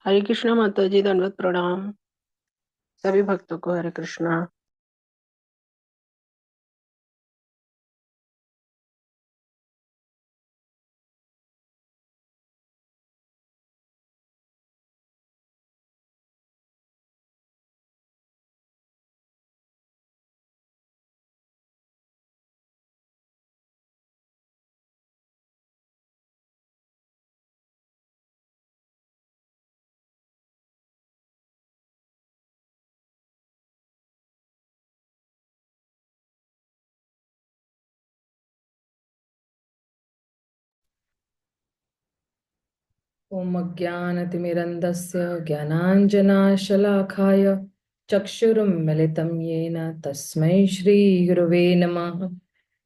हरे कृष्णा माता जी, दंडवत प्रणाम। सभी भक्तों को हरे कृष्णा। ॐ अज्ञानतिमिरन्धस्य ज्ञानाञ्जनाशलाखाय चक्षुरुन्मिलितं येन तस्मै श्रीगुरवे नमः।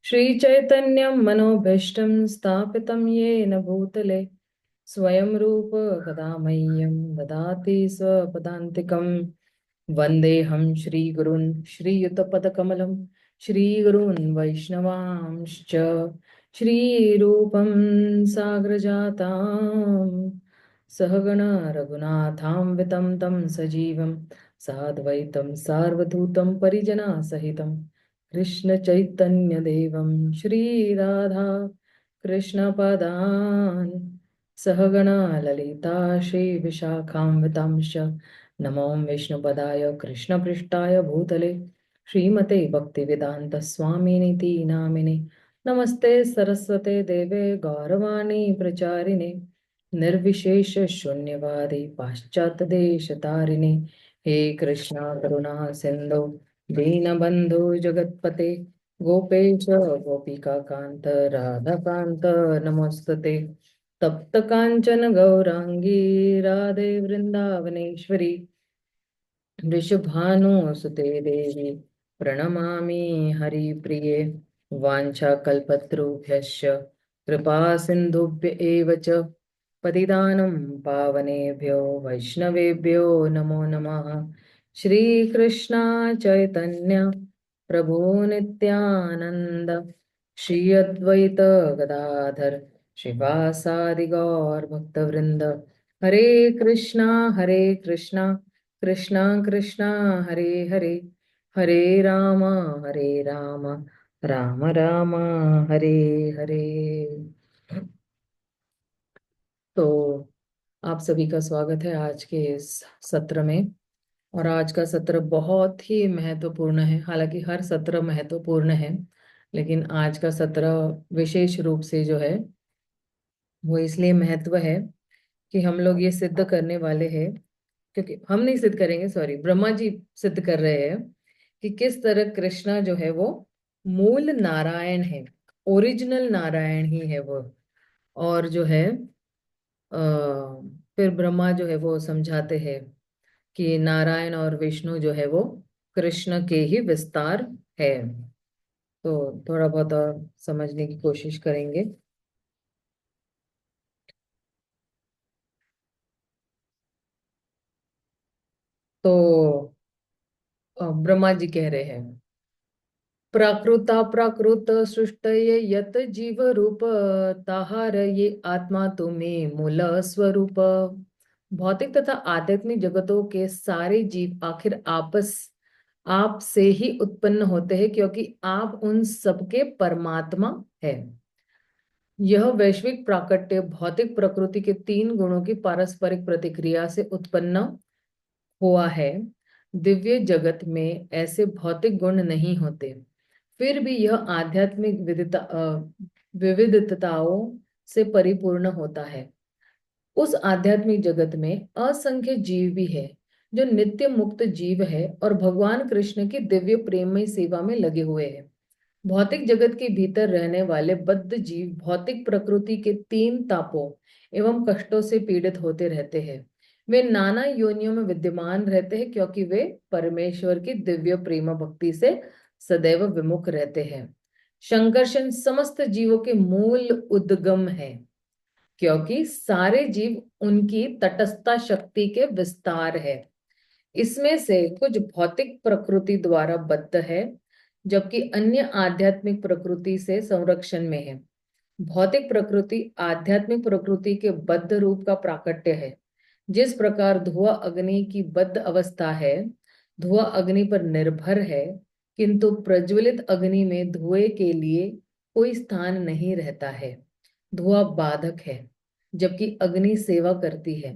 श्रीचैतन्यं मनोभीष्टं स्थापितं येन भूतले स्वयं रूप कदा मह्यं ददाति स्वपदान्तिकं। वन्देऽहं श्रीगुरून् श्रीयुतपदकमलं श्रीगुरून् वैष्णवांश्च श्रीरूपं साग्रजातां सहगण रघुनाथान्वितं तं सजीवं साद्वैतं सार्वभौतं परिजनसहितं कृष्णचैतन्यदेवं श्रीराधा कृष्णपदान् सहगणा ललिता श्रीविशाखान्वितांश्च नमो विष्णुपदाय कृष्णपृष्ठाय भूतले श्रीमते भक्तिवेदान्तस्वामिनिति नामिने नमस्ते सरस्वते देवे गौरवाणी प्रचारिणे निर्विशेष शून्यवादी पाश्चात्यदेशतारिणे हे कृष्णा करुणा सिंधु दीनबंधु जगत्पते गोपेश गोपिका कांत राधा कांत नमोस्तुते तप्त कांचन गौरांगी राधे वृंदावनेश्वरी वृषभानुसुते देवी प्रणमामि हरिप्रिये वाञ्छाकल्पतरुभ्यश्च कृपा सिन्धुभ्य एव च पतितानं पावनेभ्यो वैष्णवेभ्यो नमो नमः। श्रीकृष्ण चैतन्य प्रभु नित्यानंद श्री अद्वैत गदाधर श्रीवासादि गौर भक्तवृंद हरे कृष्णा कृष्णा कृष्णा हरे हरे हरे राम हरे राम राम राम हरे हरे। तो आप सभी का स्वागत है आज के इस सत्र में। और आज का सत्र बहुत ही महत्वपूर्ण है। हालांकि हर सत्र महत्वपूर्ण है, लेकिन आज का सत्र विशेष रूप से जो है वो इसलिए महत्व है कि हम लोग ये सिद्ध करने वाले हैं, क्योंकि हम नहीं सिद्ध करेंगे, सॉरी, ब्रह्मा जी सिद्ध कर रहे हैं कि किस तरह कृष्णा जो है वो मूल नारायण है, ओरिजिनल नारायण ही है वो। और जो है फिर ब्रह्मा जो है वो समझाते हैं कि नारायण और विष्णु जो है वो कृष्ण के ही विस्तार है। तो थोड़ा बहुत और समझने की कोशिश करेंगे। तो ब्रह्मा जी कह रहे हैं, प्राकृता प्राकृत सृष्टये यत जीव रूप ताहार ये आत्मा तुम्हें मूल स्वरूप। भौतिक तथा आध्यात्मिक जगतों के सारे जीव आखिर आपस आप से ही उत्पन्न होते हैं, क्योंकि आप उन सबके परमात्मा है। यह वैश्विक प्राकट्य भौतिक प्रकृति के तीन गुणों की पारस्परिक प्रतिक्रिया से उत्पन्न हुआ है। दिव्य जगत में ऐसे भौतिक गुण नहीं होते, फिर भी यह आध्यात्मिक विविधताओं से परिपूर्ण होता है। उस आध्यात्मिक जगत में असंख्य जीव भी है जो नित्य मुक्त जीव है और भगवान कृष्ण की दिव्य प्रेममय सेवा में लगे हुए हैं। भौतिक जगत के भीतर रहने वाले बद्ध जीव भौतिक प्रकृति के तीन तापों एवं कष्टों से पीड़ित होते रहते हैं। वे नाना योनियों में विद्यमान रहते हैं, क्योंकि वे परमेश्वर की दिव्य प्रेम भक्ति से सदैव विमुख रहते हैं। संकर्षण समस्त जीवों के मूल उद्गम है, क्योंकि सारे जीव उनकी तटस्थता शक्ति के विस्तार है। इसमें से कुछ भौतिक प्रकृति द्वारा बद्ध है, जबकि अन्य आध्यात्मिक प्रकृति से संरक्षण में है। भौतिक प्रकृति आध्यात्मिक प्रकृति के बद्ध रूप का प्राकट्य है, जिस प्रकार धुआं अग्नि की बद्ध अवस्था है, धुआं अग्नि पर निर्भर है, किंतु प्रज्वलित अग्नि में धुएं के लिए कोई स्थान नहीं रहता है। धुआं बाधक है, जबकि अग्नि सेवा करती है।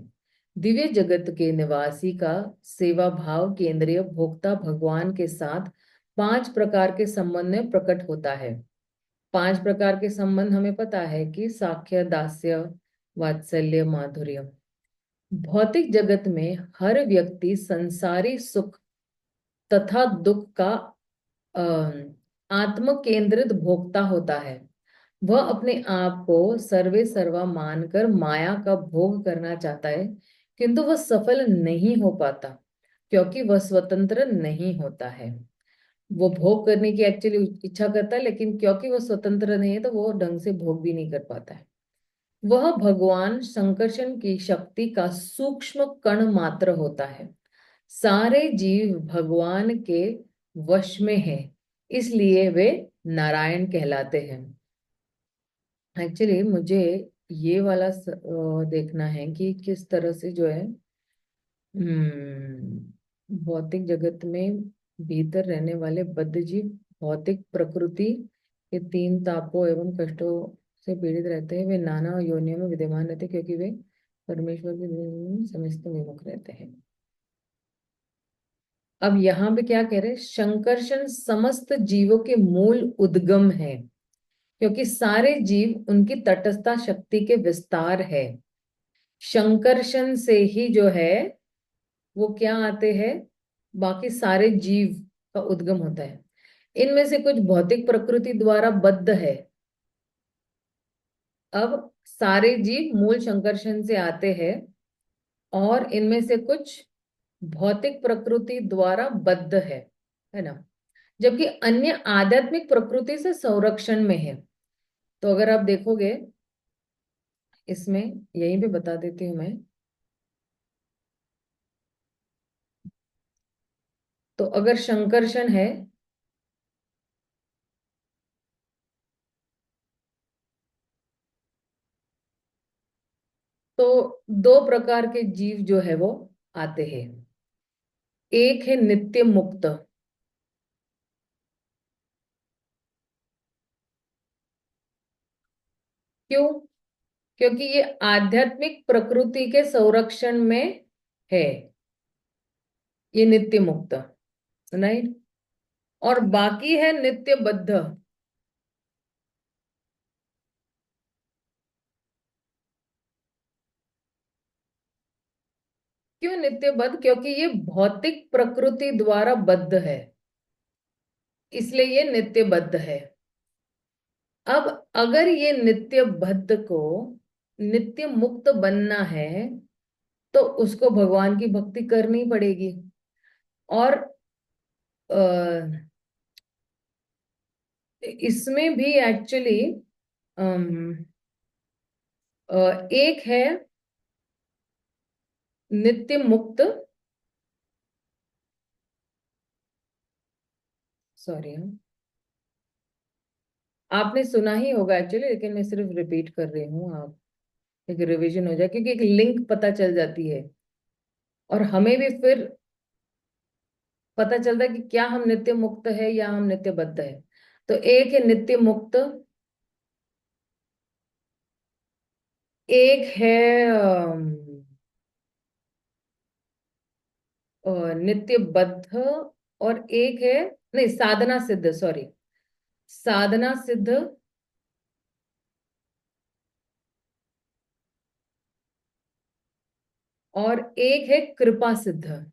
दिव्य जगत के निवासी का सेवा भाव केंद्रीय भोक्ता भगवान के साथ 5 प्रकार के संबंध में प्रकट होता है। 5 प्रकार के संबंध हमें पता है कि साख्य, दास्य, वात्सल्य, माधुर्य। भौतिक जगत में हर व्यक्ति संसारी सुख तथा दुख का आत्म केंद्रित भोक्ता होता है। वह अपने आप को सर्वे सर्वा मानकर माया का भोग करना चाहता है, किंतु वह सफल नहीं हो पाता, क्योंकि वह स्वतंत्र नहीं होता है। वो भोग करने की एक्चुअली इच्छा करता है, लेकिन क्योंकि वह स्वतंत्र नहीं है तो वो ढंग से भोग भी नहीं कर पाता है। वह भगवान संकर्षण की शक्ति का सूक्ष्म कण मात्र होता है। सारे जीव भगवान के वश में हैं, इसलिए वे नारायण कहलाते हैं। एक्चुअली मुझे ये वाला देखना है कि किस तरह से जो है भौतिक जगत में भीतर रहने वाले बद्ध जीव भौतिक प्रकृति के 3 तापों एवं कष्टों से पीड़ित रहते हैं। वे नाना योनियों में विद्यमान रहते हैं, क्योंकि वे परमेश्वर के समस्त विमुख रहते हैं। अब यहाँ पे क्या कह रहे हैं? शंकरशन समस्त जीवों के मूल उद्गम है, क्योंकि सारे जीव उनकी तटस्थता शक्ति के विस्तार है। शंकरशन से ही जो है वो क्या आते हैं, बाकी सारे जीव का उद्गम होता है। इनमें से कुछ भौतिक प्रकृति द्वारा बद्ध है। अब सारे जीव मूल शंकरशन से आते हैं, और इनमें से कुछ भौतिक प्रकृति द्वारा बद्ध है ना, जबकि अन्य आध्यात्मिक प्रकृति से संरक्षण में है। तो अगर आप देखोगे इसमें, यहीं पे बता देती हूं मैं। तो अगर शंकरशन है तो 2 प्रकार के जीव जो है वो आते हैं। एक है नित्य मुक्त। क्यों? क्योंकि ये आध्यात्मिक प्रकृति के संरक्षण में है, ये नित्य मुक्त, राइट। और बाकी है नित्य बद्ध। क्यों नित्य बद्ध? क्योंकि ये भौतिक प्रकृति द्वारा बद्ध है, इसलिए ये नित्य बद्ध है। अब अगर ये नित्य बद्ध को नित्य मुक्त बनना है तो उसको भगवान की भक्ति करनी पड़ेगी। और इसमें भी एक्चुअली एक है नित्य मुक्त, सॉरी आपने सुना ही होगा एक्चुअली, लेकिन मैं सिर्फ रिपीट कर रही हूँ, आप एक रिवीजन हो जाए, क्योंकि एक लिंक पता चल जाती है और हमें भी फिर पता चलता है कि क्या हम नित्य मुक्त है या हम नित्य बद्ध है। तो एक है नित्य मुक्त, एक है नित्य बद्ध, और एक है, नहीं, साधना सिद्ध, सॉरी, साधना सिद्ध, और एक है कृपा सिद्ध।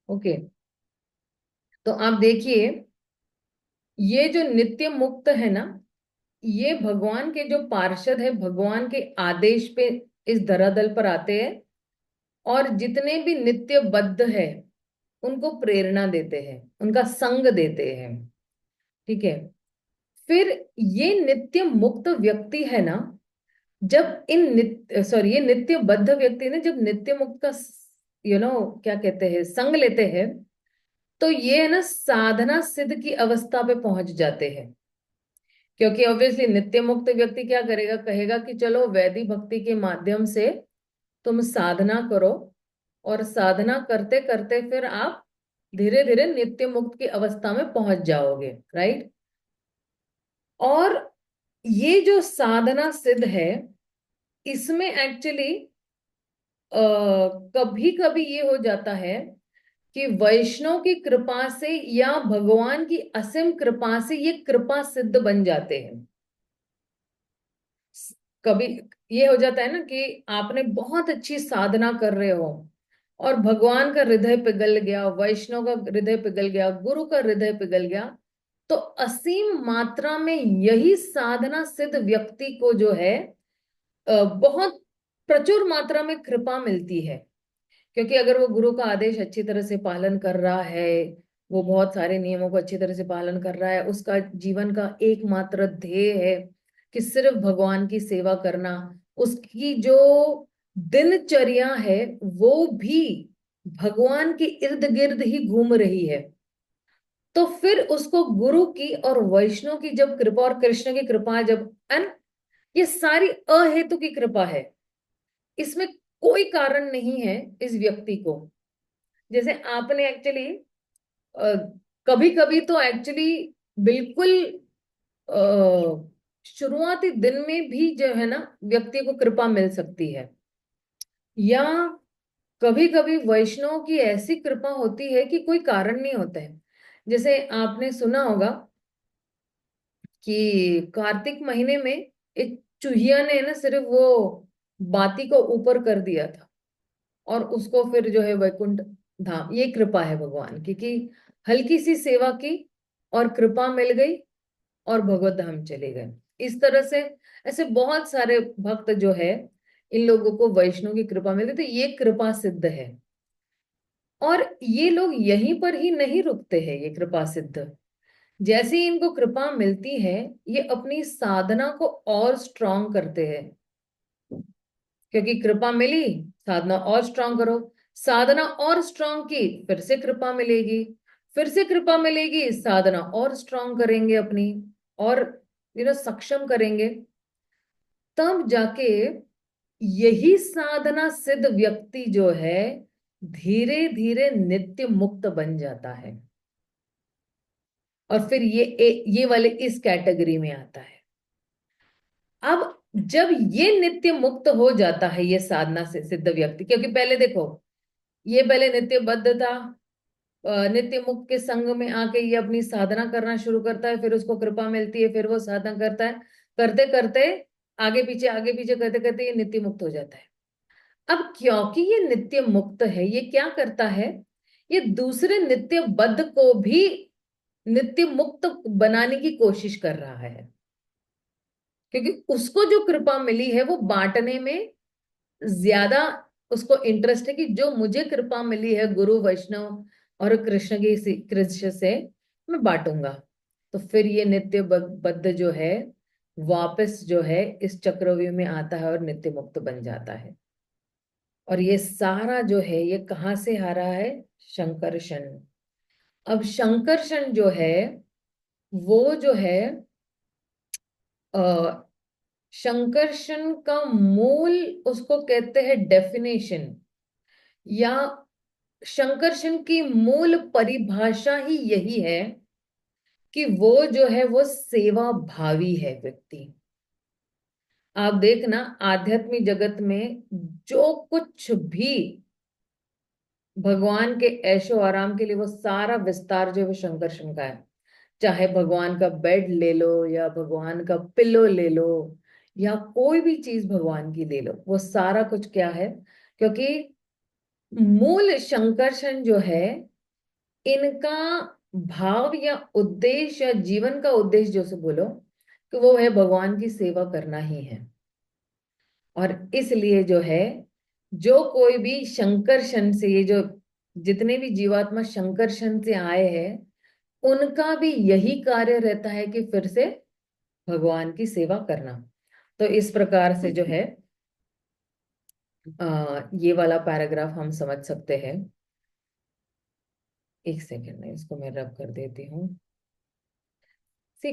ओके, तो आप देखिए, ये जो नित्य मुक्त है ना, ये भगवान के जो पार्षद है, भगवान के आदेश पे इस धरातल पर आते हैं, और जितने भी नित्य बद्ध है उनको प्रेरणा देते हैं, उनका संग देते हैं। ठीक है, फिर ये नित्य मुक्त व्यक्ति है ना, जब इन नित्य सॉरी ये नित्य बद्ध व्यक्ति ने जब नित्य मुक्त का क्या कहते हैं, संग लेते हैं, तो ये है ना साधना सिद्ध की अवस्था पे पहुंच जाते हैं। क्योंकि ऑब्वियसली नित्य मुक्त व्यक्ति क्या करेगा, कहेगा कि चलो वैदिक भक्ति के माध्यम से तुम साधना करो, और साधना करते करते फिर आप धीरे धीरे नित्य मुक्त की अवस्था में पहुंच जाओगे, राइट। और ये जो साधना सिद्ध है, इसमें एक्चुअली कभी कभी ये हो जाता है कि वैष्णव की कृपा से या भगवान की असीम कृपा से ये कृपा सिद्ध बन जाते हैं। कभी ये हो जाता है ना कि आपने बहुत अच्छी साधना कर रहे हो और भगवान का हृदय पिघल गया, वैष्णव का हृदय पिघल गया, गुरु का हृदय पिघल गया, तो असीम मात्रा में यही साधना सिद्ध व्यक्ति को जो है बहुत प्रचुर मात्रा में कृपा मिलती है। क्योंकि अगर वो गुरु का आदेश अच्छी तरह से पालन कर रहा है, वो बहुत सारे नियमों को अच्छी तरह से पालन कर रहा है, उसका जीवन का एकमात्र ध्येय है कि सिर्फ भगवान की सेवा करना, उसकी जो दिनचर्या है वो भी भगवान के इर्द गिर्द ही घूम रही है, तो फिर उसको गुरु की और वैष्णव की जब कृपा और कृष्ण की कृपा जब एन ये सारी अहेतु की कृपा है, इसमें कोई कारण नहीं है इस व्यक्ति को। जैसे आपने एक्चुअली कभी कभी तो एक्चुअली बिल्कुल शुरुआती दिन में भी जो है ना व्यक्ति को कृपा मिल सकती है, या कभी कभी वैष्णव की ऐसी कृपा होती है कि कोई कारण नहीं होता है। जैसे आपने सुना होगा कि कार्तिक महीने में एक चूहिया ने ना सिर्फ वो बाती को ऊपर कर दिया था, और उसको फिर जो है वैकुंठ धाम, ये कृपा है भगवान की कि हल्की सी सेवा की और कृपा मिल गई और भगवत धाम चले गए। इस तरह से ऐसे बहुत सारे भक्त जो है, इन लोगों को वैष्णव की कृपा मिलती, तो ये कृपा सिद्ध है। और ये लोग यहीं पर ही नहीं रुकते हैं, ये कृपा सिद्ध जैसे ही इनको कृपा मिलती है, ये अपनी साधना को और स्ट्रांग करते हैं। क्योंकि कृपा मिली, साधना और स्ट्रांग करो, साधना और स्ट्रांग की, फिर से कृपा मिलेगी, फिर से कृपा मिलेगी, साधना और स्ट्रांग करेंगे अपनी, और सक्षम करेंगे, तब जाके यही साधना सिद्ध व्यक्ति जो है धीरे धीरे नित्य मुक्त बन जाता है। और फिर ये वाले इस कैटेगरी में आता है। अब जब ये नित्य मुक्त हो जाता है ये साधना से सिद्ध व्यक्ति, क्योंकि पहले देखो ये पहले नित्य बद्ध था, नित्य मुक्त के संग में आके ये अपनी साधना करना शुरू करता है, फिर उसको कृपा मिलती है, फिर वो साधना करता है, करते करते आगे पीछे करते करते ये नित्य मुक्त हो जाता है। अब क्योंकि ये नित्य मुक्त है, ये क्या करता है, ये दूसरे नित्य बद्ध को भी नित्य मुक्त बनाने की कोशिश कर रहा है, क्योंकि उसको जो कृपा मिली है वो बांटने में ज्यादा उसको इंटरेस्ट है कि जो मुझे कृपा मिली है गुरु वैष्णव और कृष्ण से मैं बांटूंगा। तो फिर ये नित्य बद्ध जो है वापस जो है इस चक्रव्यूह में आता है और नित्य मुक्त बन जाता है। और ये सारा जो है ये कहाँ से आ रहा है, शंकरषण। अब शंकरषण जो है वो जो है शंकरषण का मूल उसको कहते हैं डेफिनेशन, या शंकरषण की मूल परिभाषा ही यही है कि वो जो है वो सेवा भावी है व्यक्ति। आप देखना आध्यात्मिक जगत में जो कुछ भी भगवान के ऐशो आराम के लिए, वो सारा विस्तार जो है वो शंकरषण का है। चाहे भगवान का बेड ले लो, या भगवान का पिलो ले लो, या कोई भी चीज भगवान की ले लो, वो सारा कुछ क्या है, क्योंकि मूल शंकरषण जो है इनका भाव या उद्देश्य या जीवन का उद्देश्य जो से बोलो कि वो है भगवान की सेवा करना ही है। और इसलिए जो है जो कोई भी शंकरषण से, ये जो जितने भी जीवात्मा शंकरषण से आए हैं, उनका भी यही कार्य रहता है कि फिर से भगवान की सेवा करना। तो इस प्रकार से जो है ये वाला पैराग्राफ हम समझ सकते हैं। एक सेकेंड में इसको मैं रब कर देती हूँ।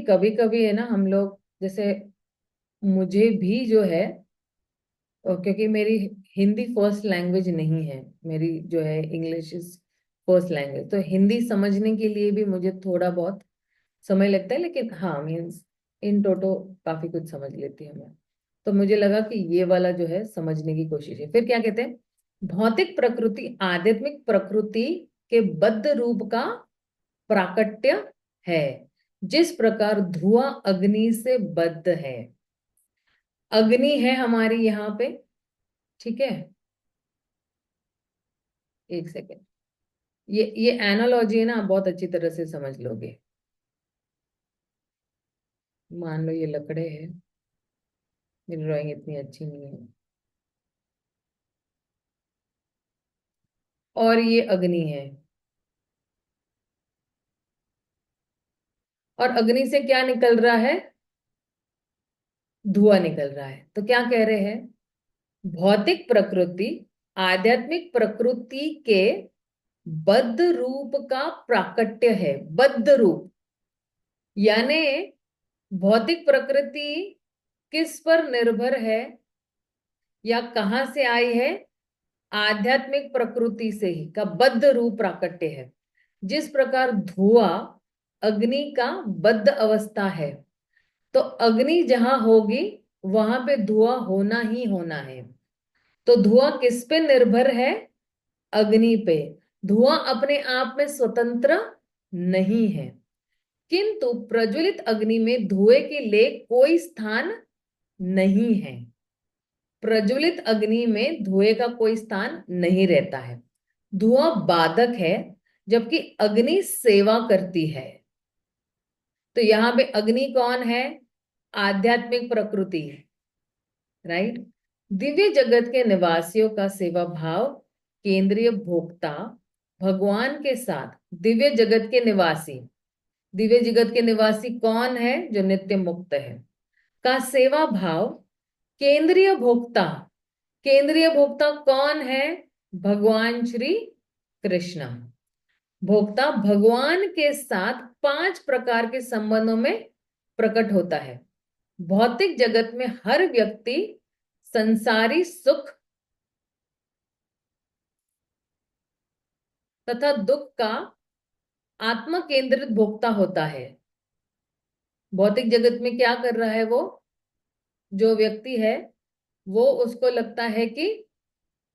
कभी कभी है ना हम लोग, जैसे मुझे भी जो है, क्योंकि मेरी हिंदी फर्स्ट लैंग्वेज नहीं है, मेरी जो है इंग्लिश इज फर्स्ट लैंग्वेज, तो हिंदी समझने के लिए भी मुझे थोड़ा बहुत समय लगता है, लेकिन हाँ मीन्स इन टोटो काफी कुछ समझ लेती हूँ मैं। तो मुझे लगा कि ये वाला जो है समझने की कोशिश है। फिर क्या कहते हैं, भौतिक प्रकृति आध्यात्मिक प्रकृति के बद्ध रूप का प्राकट्य है, जिस प्रकार धुआं अग्नि से बद्ध है। अग्नि है हमारी यहाँ पे, ठीक है, एक सेकेंड, ये एनालॉजी है ना, आप बहुत अच्छी तरह से समझ लोगे। मान लो ये लकड़े हैं, मेरी ड्राइंग इतनी अच्छी नहीं है, और ये अग्नि है, और अग्नि से क्या निकल रहा है, धुआं निकल रहा है। तो क्या कह रहे हैं, भौतिक प्रकृति आध्यात्मिक प्रकृति के बद्ध रूप का प्राकट्य है। बद्ध रूप यानी भौतिक प्रकृति किस पर निर्भर है या कहां से आई है, आध्यात्मिक प्रकृति से ही का बद्ध रूप प्राकट्य है। जिस प्रकार धुआं अग्नि का बद्ध अवस्था है, तो अग्नि जहां होगी वहां पे धुआं होना ही होना है। तो धुआं किस पे निर्भर है, अग्नि पे। धुआं अपने आप में स्वतंत्र नहीं है, किंतु प्रज्वलित अग्नि में धुएं के लिए कोई स्थान नहीं है। प्रज्वलित अग्नि में धुएं का कोई स्थान नहीं रहता है। धुआं बाधक है, जबकि अग्नि सेवा करती है। तो यहां पे अग्नि कौन है, आध्यात्मिक प्रकृति, राइट। दिव्य जगत के निवासियों का सेवा भाव केंद्रीय भोक्ता भगवान के साथ, दिव्य जगत के निवासी, दिव्य जगत के निवासी कौन है, जो नित्य मुक्त है, का सेवा भाव केंद्रीय भोक्ता, केंद्रीय भोक्ता कौन है, भगवान श्री कृष्ण। भोक्ता भगवान के साथ 5 प्रकार के संबंधों में प्रकट होता है। भौतिक जगत में हर व्यक्ति संसारी सुख तथा दुख का आत्म केंद्रित भोक्ता होता है। भौतिक जगत में क्या कर रहा है वो, जो व्यक्ति है वो, उसको लगता है कि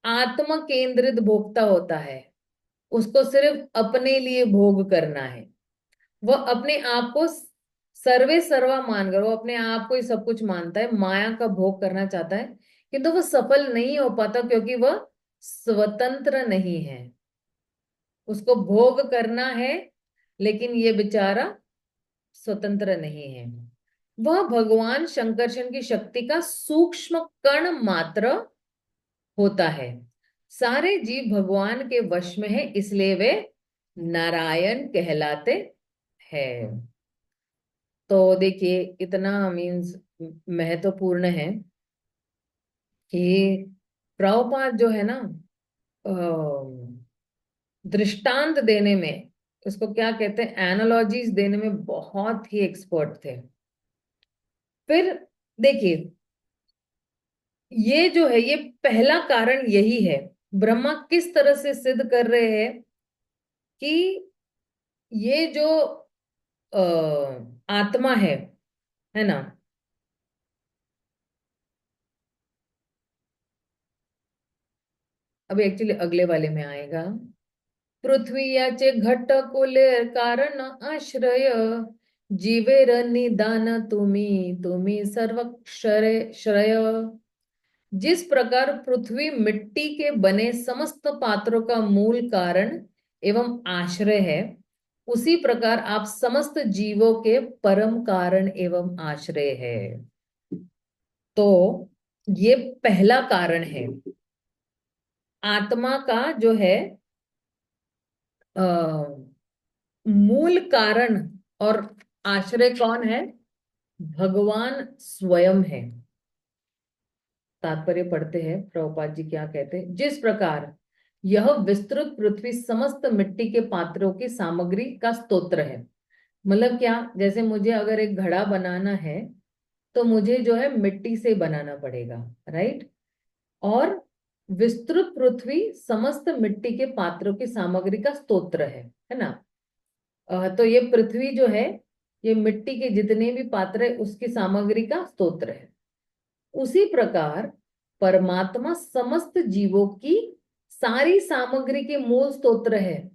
आत्म केंद्रित भोक्ता होता है, उसको सिर्फ अपने लिए भोग करना है। वह अपने आप को सर्वे सर्वा मानकर, वो अपने आप को ही सब कुछ मानता है, माया का भोग करना चाहता है, किंतु वह सफल नहीं हो पाता, क्योंकि वह स्वतंत्र नहीं है। उसको भोग करना है, लेकिन ये बेचारा स्वतंत्र नहीं है। वह भगवान शंकरशन की शक्ति का सूक्ष्म कण मात्र होता है। सारे जीव भगवान के वश में है, इसलिए वे नारायण कहलाते हैं। तो देखिए इतना मीन्स महत्वपूर्ण है कि प्रभुपाद जो है ना, दृष्टांत देने में, इसको क्या कहते हैं, एनालॉजीज देने में बहुत ही एक्सपर्ट थे। फिर देखिए, ये जो है, ये पहला कारण यही है। ब्रह्मा किस तरह से सिद्ध कर रहे हैं कि ये जो आत्मा है ना, अब एक्चुअली अगले वाले में आएगा, पृथ्वी याचे घट कुलेर कारण आश्रय, जीवेर निदान तुम्ही सर्व श्रेय। जिस प्रकार पृथ्वी मिट्टी के बने समस्त पात्रों का मूल कारण एवं आश्रय है, उसी प्रकार आप समस्त जीवों के परम कारण एवं आश्रय है। तो ये पहला कारण है। आत्मा का जो है मूल कारण और आश्रय कौन है, भगवान स्वयं है। तात्पर्य पढ़ते हैं, प्रभुपाद जी क्या कहते हैं, जिस प्रकार यह विस्तृत पृथ्वी समस्त मिट्टी के पात्रों की सामग्री का स्तोत्र है, मतलब क्या, जैसे मुझे अगर एक घड़ा बनाना है तो मुझे जो है मिट्टी से बनाना पड़ेगा, राइट। और विस्तृत पृथ्वी समस्त मिट्टी के पात्रों की सामग्री का स्तोत्र है ना। तो ये पृथ्वी जो है, ये मिट्टी के जितने भी पात्र है उसकी सामग्री का स्तोत्र है। उसी प्रकार परमात्मा समस्त जीवों की सारी सामग्री के मूल स्तोत्र है।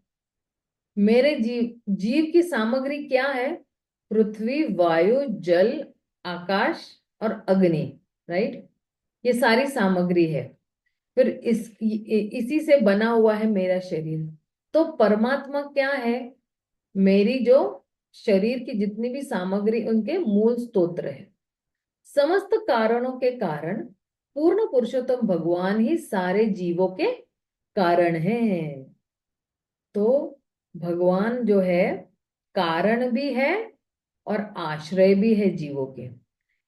मेरे जीव की सामग्री क्या है? पृथ्वी, वायु, जल, आकाश और अग्नि, राइट। ये सारी सामग्री है। फिर इसी से बना हुआ है मेरा शरीर। तो परमात्मा क्या है? मेरी जो शरीर की जितनी भी सामग्री उनके मूल स्तोत्र है। समस्त कारणों के कारण पूर्ण पुरुषोत्तम भगवान ही सारे जीवों के कारण हैं। तो भगवान जो है कारण भी है और आश्रय भी है जीवों के।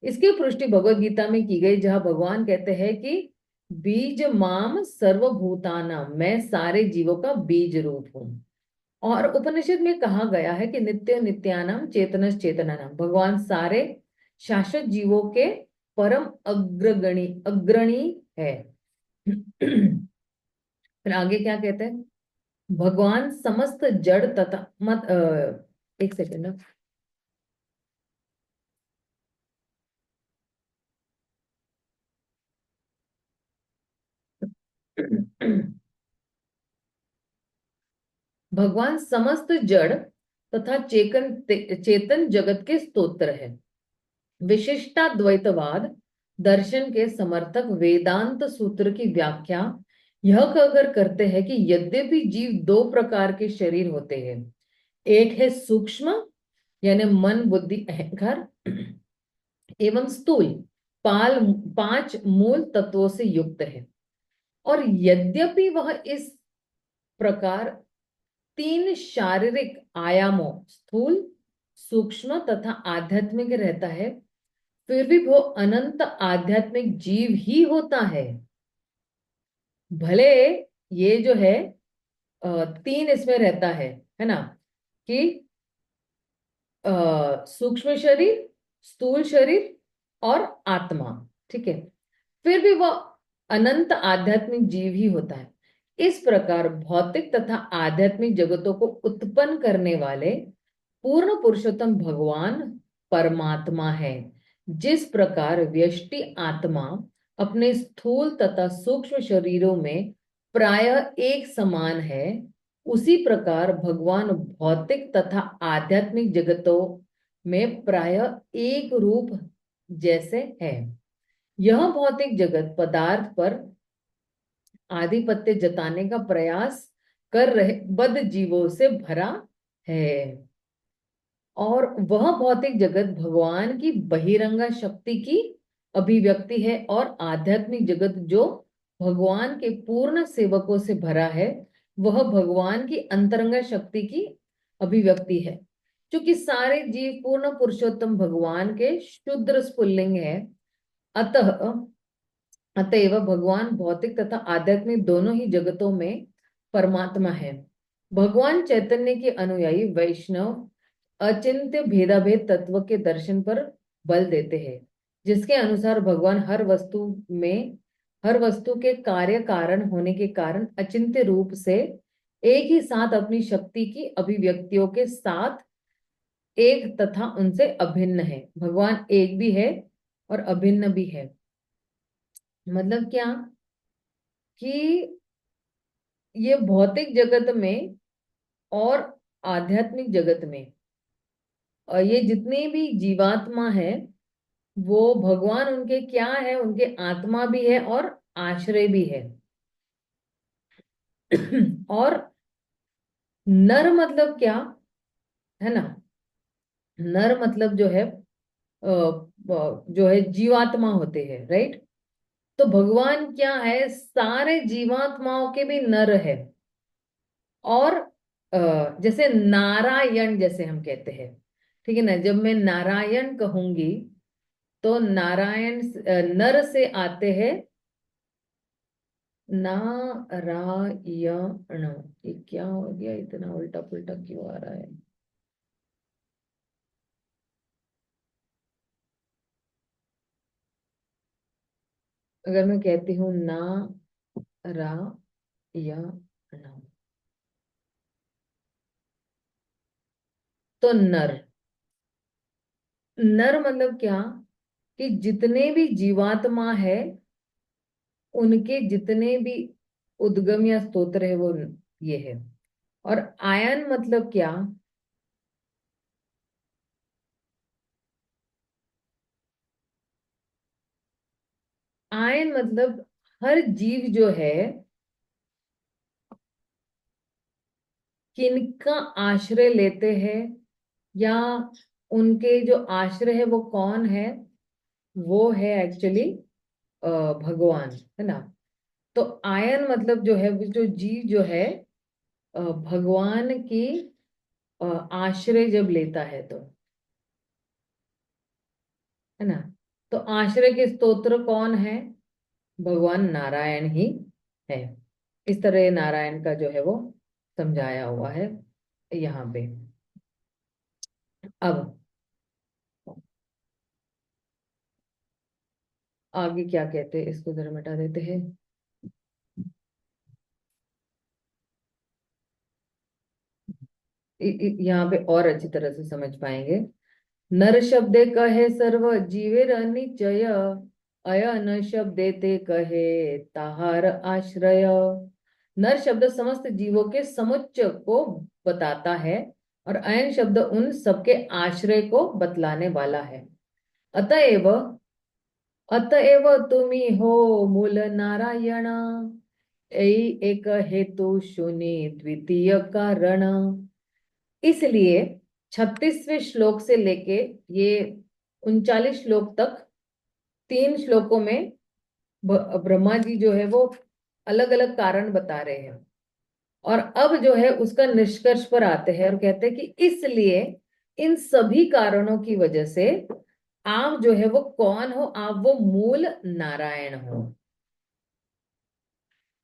इसकी पुष्टि भगवत गीता में की गई, जहां भगवान कहते हैं कि बीज माम सर्वभूतानाम, मैं सारे जीवों का बीज रूप हूं। और उपनिषद में कहा गया है कि नित्य नित्यानाम चेतनस चेतनानाम, भगवान सारे शाश्वत जीवों के परम अग्रगणी अग्रणी है। फिर आगे क्या कहते हैं? भगवान समस्त जड़ तथा एक सेकेंड। भगवान समस्त जड़ तथा चेतन जगत के स्तोत्र है। विशिष्टाद्वैतवाद दर्शन के समर्थक वेदांत सूत्र की व्याख्या यह कहकर करते हैं कि यद्यपि जीव दो प्रकार के शरीर होते हैं, एक है सूक्ष्म यानी मन बुद्धि अहंकार, एवं स्थूल पाल पांच मूल तत्वों से युक्त है। और यद्यपि वह इस प्रकार तीन शारीरिक आयामों स्थूल, सूक्ष्म तथा आध्यात्मिक रहता है, फिर भी वो अनंत आध्यात्मिक जीव ही होता है। भले ये जो है तीन इसमें रहता है ना, कि सूक्ष्म शरीर, स्थूल शरीर और आत्मा, ठीक है, फिर भी वह अनंत आध्यात्मिक जीव ही होता है। इस प्रकार भौतिक तथा आध्यात्मिक जगतों को उत्पन्न करने वाले पूर्ण पुरुषोत्तम भगवान परमात्मा है। जिस प्रकार व्यष्टि आत्मा अपने स्थूल तथा सूक्ष्म शरीरों में प्रायः एक समान है, उसी प्रकार भगवान भौतिक तथा आध्यात्मिक जगतों में प्रायः एक रूप जैसे है। यह भौतिक जगत पदार्थ पर आधिपत्य जताने का प्रयास कर रहे बद्ध जीवों से भरा है। और वह भौतिक जगत भगवान की बहिरंगा शक्ति की अभिव्यक्ति है, और आध्यात्मिक जगत जो भगवान के पूर्ण सेवकों से भरा है, वह भगवान की अंतरंगा शक्ति की अभिव्यक्ति है। क्योंकि सारे जीव पूर्ण पुरुषोत्तम भगवान के शुद्र स्फुल्लिंग है, अतः अतएव भगवान भौतिक तथा आध्यात्मिक दोनों ही जगतों में परमात्मा है। भगवान चैतन्य के अनुयायी वैष्णव अचिंत्य भेदाभेद तत्व के दर्शन पर बल देते हैं, जिसके अनुसार भगवान हर वस्तु के कार्य कारण होने के कारण अचिंत्य रूप से एक ही साथ अपनी शक्ति की अभिव्यक्तियों के साथ एक तथा उनसे अभिन्न है। भगवान एक भी है और अभिन्न भी है। मतलब क्या कि ये भौतिक जगत में और आध्यात्मिक जगत में ये जितने भी जीवात्मा है, वो भगवान उनके क्या है? उनके आत्मा भी है और आश्रय भी है। और नर मतलब क्या है ना? नर मतलब जो है जीवात्मा होते हैं, राइट। तो भगवान क्या है? सारे जीवात्माओं के भी नर है। और जैसे नारायण जैसे हम कहते हैं, ठीक है ना, जब मैं नारायण कहूंगी तो नारायण नर से आते हैं नारायण। ये क्या हो गया? इतना उल्टा पुल्टा क्यों आ रहा है? अगर मैं कहती हूँ ना रा या ना, तो नर। नर मतलब क्या, कि जितने भी जीवात्मा है उनके जितने भी उद्गम या स्तोत्र है वो ये है। और आयन मतलब क्या, आयन मतलब हर जीव जो है किनका आश्रय लेते हैं, या उनके जो आश्रय है वो कौन है, वो है एक्चुअली भगवान, है ना। तो आयन मतलब जो है वो जो जीव जो है भगवान की आश्रय जब लेता है तो, है ना। तो आश्रय के स्तोत्र कौन है, भगवान नारायण ही है। इस तरह नारायण का जो है वो समझाया हुआ है यहाँ पे। अब आगे क्या कहते हैं, इसको जरा मिटा देते हैं। यहाँ पे और अच्छी तरह से समझ पाएंगे। नर शब्दे कहे सर्व जीवेर निचय, अयन शब्दे ते कहे ताहार आश्रय। नर शब्द समस्त जीवों के समुच्च को बताता है, और अयन शब्द उन सबके आश्रय को बतलाने वाला है। अतएव अतएव तुम्ही हो मूल नारायण, यही एक हेतु शून्य द्वितीय कारण। इसलिए 36वें श्लोक से लेके ये 39 श्लोक तक, 3 श्लोकों में ब्रह्मा जी जो है वो अलग अलग कारण बता रहे हैं। और अब जो है उसका निष्कर्ष पर आते हैं और कहते हैं कि इसलिए इन सभी कारणों की वजह से आप जो है वो कौन हो, आप वो मूल नारायण हो।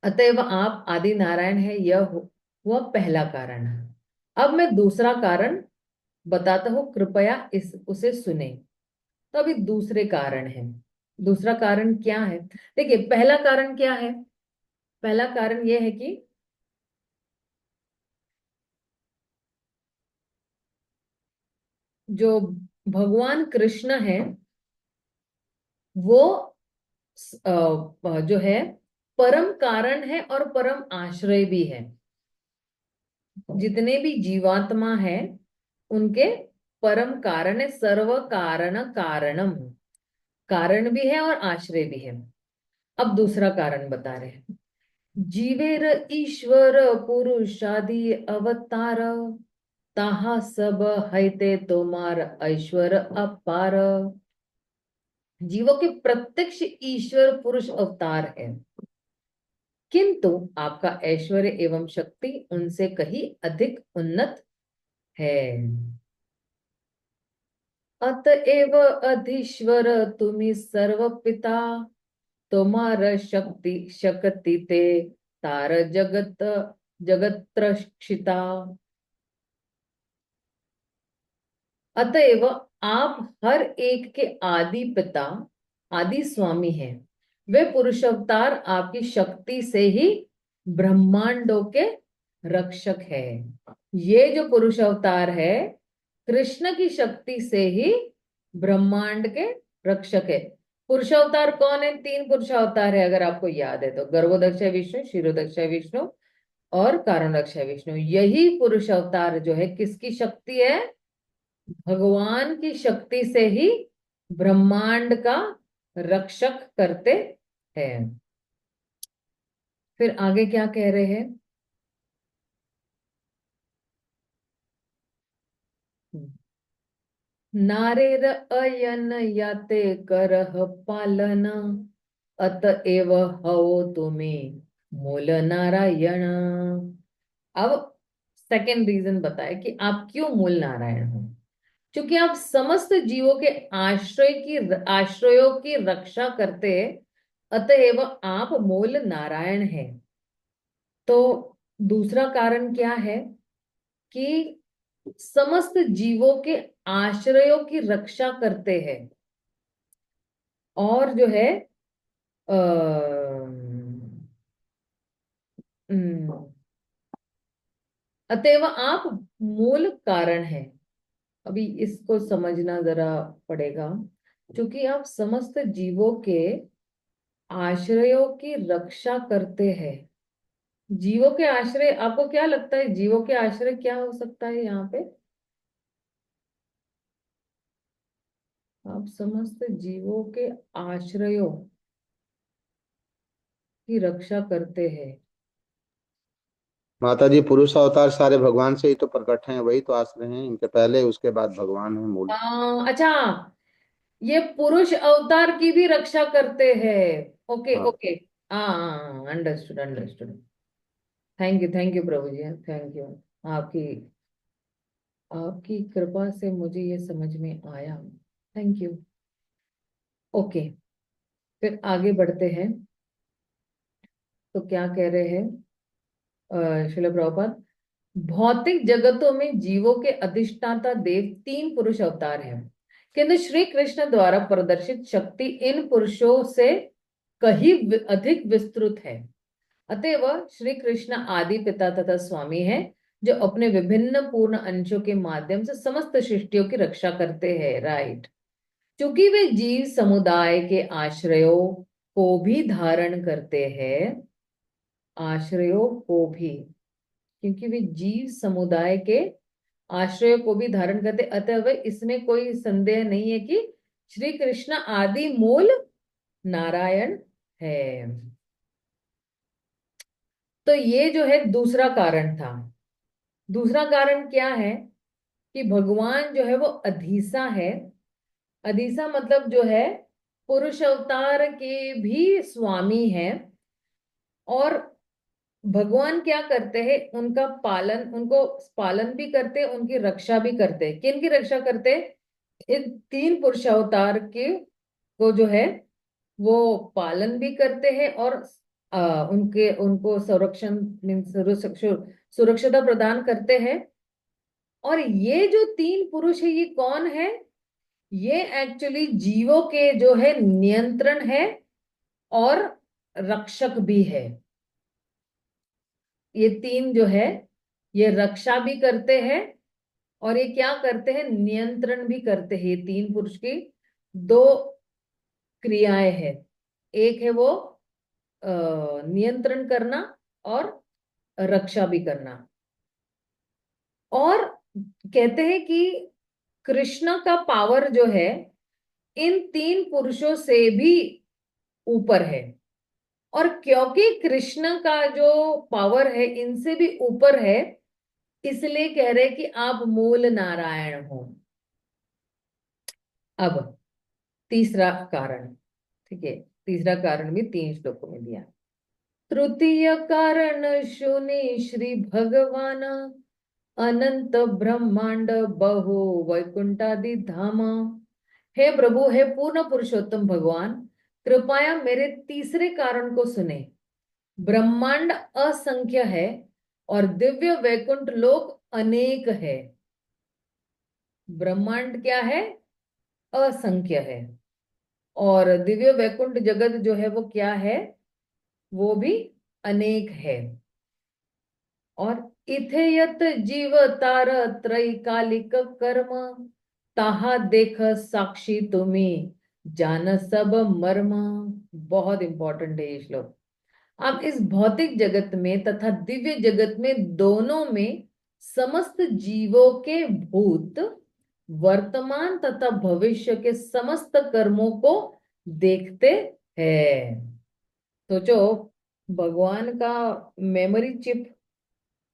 अतएव आप आदि नारायण है, यह वह पहला कारण है। अब मैं दूसरा कारण बताता हूं, कृपया इस उसे सुने। तो अभी दूसरे कारण है। दूसरा कारण क्या है, देखिए पहला कारण क्या है। पहला कारण यह है कि जो भगवान कृष्ण है वो जो है परम कारण है और परम आश्रय भी है। जितने भी जीवात्मा है उनके परम कारण है, सर्व कारण कारणम, कारण भी है और आश्रय भी है। अब दूसरा कारण बता रहे हैं। जीवेर ईश्वर पुरुषादि अवतार, ताहा सब हैते तोमार ऐश्वर अपार। जीवों के प्रत्यक्ष ईश्वर पुरुष अवतार है, किंतु आपका ऐश्वर्य एवं शक्ति उनसे कहीं अधिक उन्नत है। अतएव अधीश्वर तुम्ही सर्व पिता, तुम्हार शक्ति शक्ति ते तार जगत जगत रक्षिता। अतएव आप हर एक के आदि पिता, आदि स्वामी हैं। वे पुरुष अवतार आपकी शक्ति से ही ब्रह्मांडों के रक्षक है। ये जो पुरुष अवतार है कृष्ण की शक्ति से ही ब्रह्मांड के रक्षक है। पुरुष अवतार कौन है, 3 पुरुष अवतार है अगर आपको याद है तो, गर्भोदक्ष विष्णु, क्षीरोदक्ष विष्णु और कारणदक्ष विष्णु। यही पुरुष अवतार जो है किसकी शक्ति है, भगवान की शक्ति से ही ब्रह्मांड का रक्षक करते हैं। फिर आगे क्या कह रहे हैं, नारेर अयन याते करह पालन, अतएव हवो तुम्हें मूल नारायण। अब सेकंड रीजन बताए कि आप क्यों मूल नारायण हो। क्योंकि आप समस्त जीवों के आश्रयों की रक्षा करते, अतएव आप मूल नारायण हैं। तो दूसरा कारण क्या है कि समस्त जीवों के आश्रयों की रक्षा करते हैं, और जो है अतएव आप मूल कारण हैं। अभी इसको समझना जरा पड़ेगा, क्योंकि आप समस्त जीवों के आश्रयों की रक्षा करते हैं। जीवों के आश्रय, आपको क्या लगता है जीवों के आश्रय क्या हो सकता है यहाँ पे? आप समस्त जीवों के आश्रयों की रक्षा करते हैं। माता जी, पुरुष अवतार सारे भगवान से ही तो प्रकट हैं, वही तो आश्रय हैं इनके पहले, उसके बाद भगवान है मूल। अच्छा, ये पुरुष अवतार की भी रक्षा करते हैं। ओके हाँ। ओके। हाँ, understood understood. Thank you Prabhu ji, thank you. आपकी आपकी कृपा से मुझे ये समझ में आया। Thank you. ओके, फिर आगे बढ़ते हैं। तो क्या कह रहे हैं श्रील प्रभुपाद? भौतिक जगतों में जीवों के अधिष्ठाता देव तीन पुरुष अवतार हैं, किंतु श्री कृष्ण द्वारा प्रदर्शित शक्ति इन पुरुषों से कहीं अधिक विस्तृत है। अतएव श्री कृष्ण आदि पिता तथा स्वामी हैं, जो अपने विभिन्न पूर्ण अंशों के माध्यम से समस्त सृष्टियों की रक्षा करते हैं। राइट। क्योंकि वे जीव समुदाय के आश्रयों को भी धारण करते हैं, आश्रयों को भी, क्योंकि वे जीव समुदाय के आश्रय को भी धारण करते, अतः इसमें कोई संदेह नहीं है कि श्री कृष्ण आदि मूल नारायण है। तो ये जो है दूसरा कारण था। दूसरा कारण क्या है कि भगवान जो है वो अधीसा है। अधीसा मतलब जो है पुरुष अवतार के भी स्वामी है। और भगवान क्या करते हैं, उनका पालन, उनको पालन भी करते, उनकी रक्षा भी करते। किन की रक्षा करते? इन तीन पुरुष अवतार के को जो है वो पालन भी करते हैं, और उनके उनको संरक्षण मीन्स सुरक्षिता प्रदान करते हैं। और ये जो तीन पुरुष है ये कौन है? ये एक्चुअली जीवों के जो है नियंत्रण है और रक्षक भी है। ये तीन जो है ये रक्षा भी करते हैं, और ये क्या करते हैं, नियंत्रण भी करते हैं। ये तीन पुरुष की दो क्रियाएं हैं। एक है वो नियंत्रण करना और रक्षा भी करना। और कहते हैं कि कृष्ण का पावर जो है इन तीन पुरुषों से भी ऊपर है। और क्योंकि कृष्ण का जो पावर है इनसे भी ऊपर है, इसलिए कह रहे कि आप मूल नारायण हो। अब तीसरा कारण, ठीक है, तीसरा कारण भी तीन श्लोकों में दिया। तृतीय कारण शुनि श्री भगवान अनंत ब्रह्मांड बहु वैकुंठादि धाम। हे प्रभु, हे पूर्ण पुरुषोत्तम भगवान, कृपया मेरे तीसरे कारण को सुने। ब्रह्मांड असंख्य है और दिव्य वैकुंठ लोक अनेक है। ब्रह्मांड क्या है? असंख्य है। और दिव्य वैकुंठ जगत जो है वो क्या है? वो भी अनेक है। और इथेयत जीव तार त्रैकालिक कर्म, ताहा देख साक्षी तुम्हें जान सब मर्म। बहुत इंपॉर्टेंट है ये श्लोक। अब इस भौतिक जगत में तथा दिव्य जगत में, दोनों में समस्त जीवों के भूत, वर्तमान तथा भविष्य के समस्त कर्मों को देखते हैं। सोचो, भगवान का मेमोरी चिप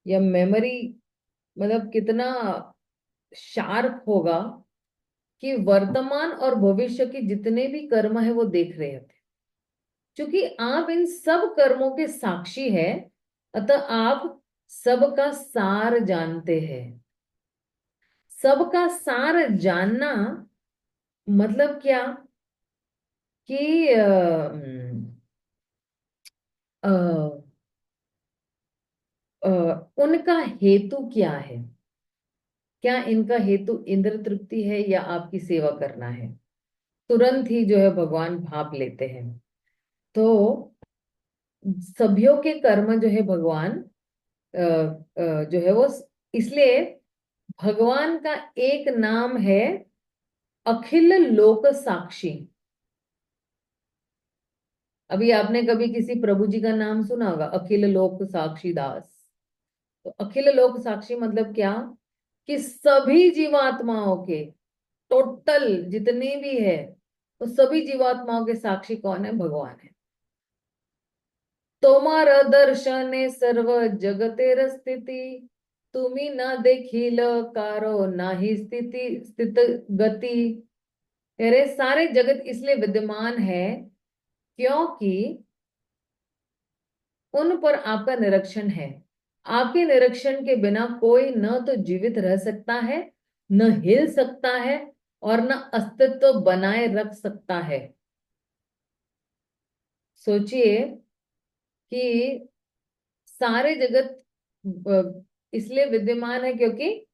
या मेमोरी मतलब कितना शार्प होगा कि वर्तमान और भविष्य के जितने भी कर्म है वो देख रहे थे। क्योंकि आप इन सब कर्मों के साक्षी हैं, अतः आप सबका सार जानते हैं। सबका सार जानना मतलब क्या कि अ, अ, उनका हेतु क्या है। क्या इनका हेतु इंद्र तृप्ति है या आपकी सेवा करना है? तुरंत ही जो है भगवान भाप लेते हैं। तो सभ्यों के कर्म जो है भगवान जो है वो, इसलिए भगवान का एक नाम है अखिल लोक साक्षी। अभी आपने कभी किसी प्रभु जी का नाम सुना होगा, अखिल लोक साक्षी दास। तो अखिल लोक साक्षी मतलब क्या, कि सभी जीवात्माओं के, टोटल जितने भी है, तो सभी जीवात्माओं के साक्षी कौन है, भगवान है। तोमार दर्शने सर्व जगतेर स्थिति, तुम्ही न देखील कारो नाही स्थिति स्थित गति। तेरे सारे जगत इसलिए विद्यमान है क्योंकि उन पर आपका निरीक्षण है। आपके निरीक्षण के बिना कोई न तो जीवित रह सकता है, न हिल सकता है, और न अस्तित्व बनाए रख सकता है। सोचिए कि सारे जगत इसलिए विद्यमान है क्योंकि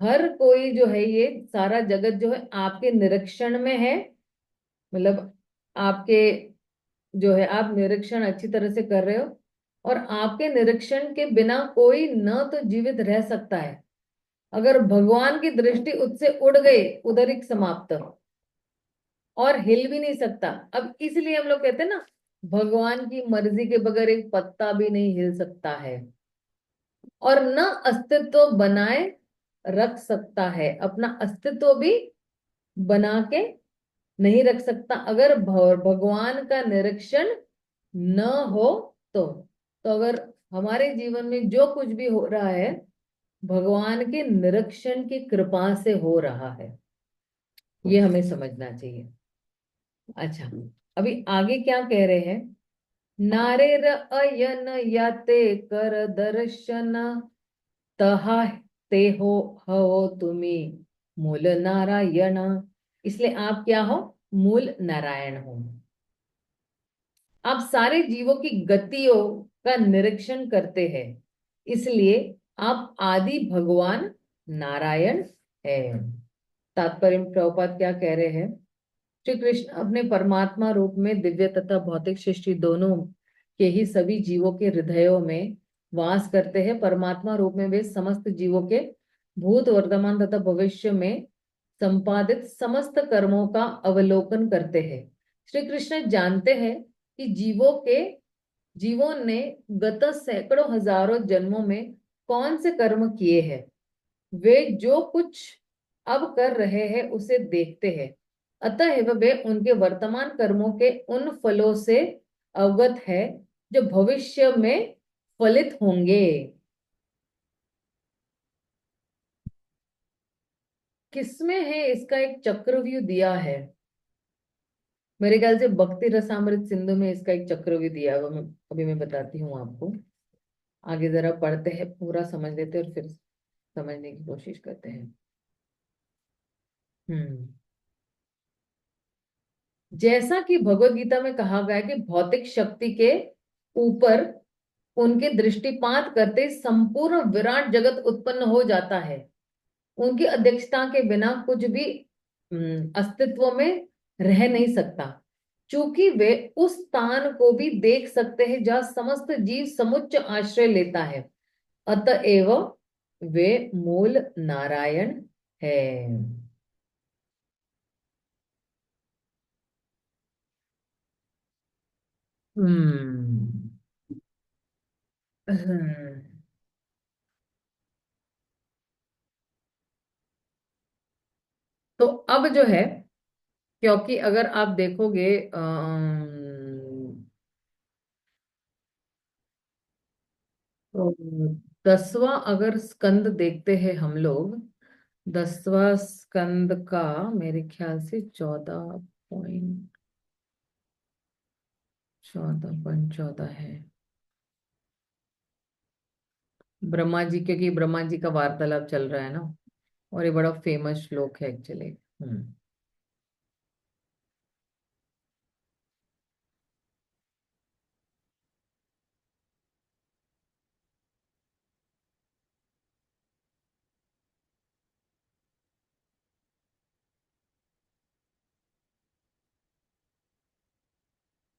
हर कोई जो है, ये सारा जगत जो है आपके निरीक्षण में है। मतलब आपके जो है, आप निरीक्षण अच्छी तरह से कर रहे हो, और आपके निरीक्षण के बिना कोई न तो जीवित रह सकता है। अगर भगवान की दृष्टि उससे उड़ गई, उधर ही समाप्त, और हिल भी नहीं सकता। अब इसलिए हम लोग कहते हैं ना, भगवान की मर्जी के बगैर एक पत्ता भी नहीं हिल सकता है, और न अस्तित्व बनाए रख सकता है, अपना अस्तित्व भी बना के नहीं रख सकता अगर भगवान का निरीक्षण न हो तो। तो अगर हमारे जीवन में जो कुछ भी हो रहा है, भगवान के निरीक्षण की कृपा से हो रहा है, ये हमें समझना चाहिए। अच्छा, अभी आगे क्या कह रहे हैं, नारेर अयन याते कर दर्शन, तहा ते हो तुम्ही मूल नारायण। इसलिए आप क्या हो, मूल नारायण हो। आप सारे जीवों की गतियों का निरीक्षण करते हैं, इसलिए आप आदि भगवान नारायण है। तात्पर्य में प्रभुपाद क्या कह रहे हैं, श्री कृष्ण अपने परमात्मा रूप में दिव्य तथा भौतिक सृष्टि दोनों के ही सभी जीवों के हृदयों में वास करते हैं। परमात्मा रूप में वे समस्त जीवों के भूत, वर्तमान तथा भविष्य में संपादित समस्त कर्मों का अवलोकन करते हैं। श्री कृष्ण जानते हैं कि जीवों ने गत सैकड़ों हजारों जन्मों में कौन से कर्म किए हैं। वे जो कुछ अब कर रहे हैं उसे देखते हैं, अतः वे उनके वर्तमान कर्मों के उन फलों से अवगत है जो भविष्य में फलित होंगे। किसमें है, इसका एक चक्रव्यूह दिया है, मेरे ख्याल से भक्ति रसामृत सिंधु में इसका एक चक्रव्यूह दिया है। वो अभी मैं बताती हूँ आपको। आगे जरा पढ़ते हैं, पूरा समझ लेते हैं और फिर समझने की कोशिश करते हैं। हम्म जैसा कि भगवत गीता में कहा गया है कि भौतिक शक्ति के ऊपर उनके दृष्टिपात करते संपूर्ण विराट जगत उत्पन्न हो जाता है। उनकी अध्यक्षता के बिना कुछ भी अस्तित्व में रह नहीं सकता, चूंकि वे उस स्थान को भी देख सकते हैं जहां समस्त जीव समुच्च आश्रय लेता है, अतएव वे मूल नारायण है। हम्म हम्म। तो अब जो है, क्योंकि अगर आप देखोगे, 10वां अगर स्कंद देखते हैं हम लोग, 10वां स्कंद का मेरे ख्याल से 14.14 है। ब्रह्मा जी, क्योंकि ब्रह्मा जी का वार्तालाप चल रहा है ना, और ये बड़ा फेमस श्लोक है एक्चुअली। हम्म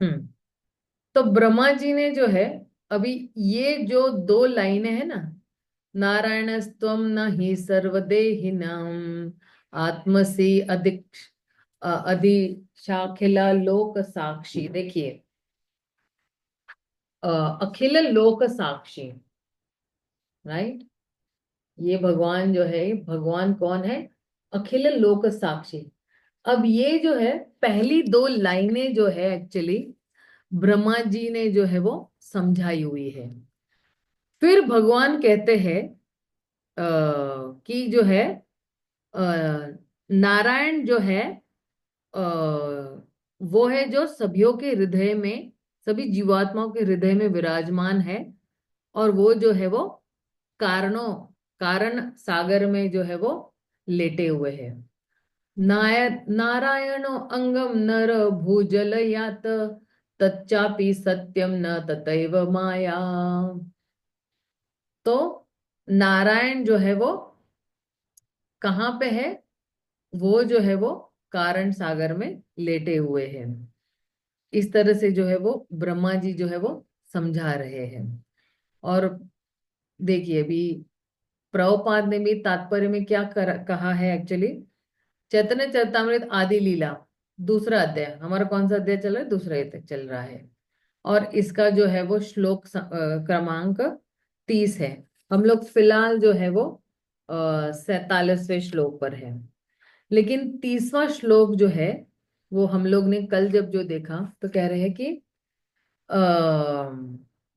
हम्म तो ब्रह्मा जी ने जो है, अभी ये जो दो लाइनें है ना, नारायणस्त्वं न हि सर्वदेहिनां आत्मसि अधिशाखिला लोक साक्षी। देखिए, अखिल लोक साक्षी, राइट। ये भगवान जो है, भगवान कौन है? अखिल लोक साक्षी। अब ये जो है पहली दो लाइनें जो है एक्चुअली ब्रह्मा जी ने जो है वो समझाई हुई है। फिर भगवान कहते हैं कि जो है अ, नारायण जो है अ, वो है जो सभियों के हृदय में, सभी जीवात्माओं के हृदय में विराजमान है। और वो जो है वो कारणों कारण सागर में जो है वो लेटे हुए हैं। नारायणो अंगम नर भूजल यात तच्चापि सत्यम न ततैव माया। तो नारायण जो है वो कहाँ पे है? वो जो है वो कारण सागर में लेटे हुए हैं। इस तरह से जो है वो ब्रह्मा जी जो है वो समझा रहे हैं। और देखिए, अभी प्रभुपाद ने भी तात्पर्य में क्या कहा है एक्चुअली। चैतन्य चरितामृत आदि लीला दूसरा अध्याय, हमारा कौन सा अध्याय चल रहा है? दूसरा अध्याय चल रहा है। और इसका जो है वो श्लोक क्रमांक 30 है। हम लोग फिलहाल जो है वो 47वें श्लोक पर है। लेकिन 30वां श्लोक जो है वो हम लोग ने कल जब जो देखा तो कह रहे हैं कि अ,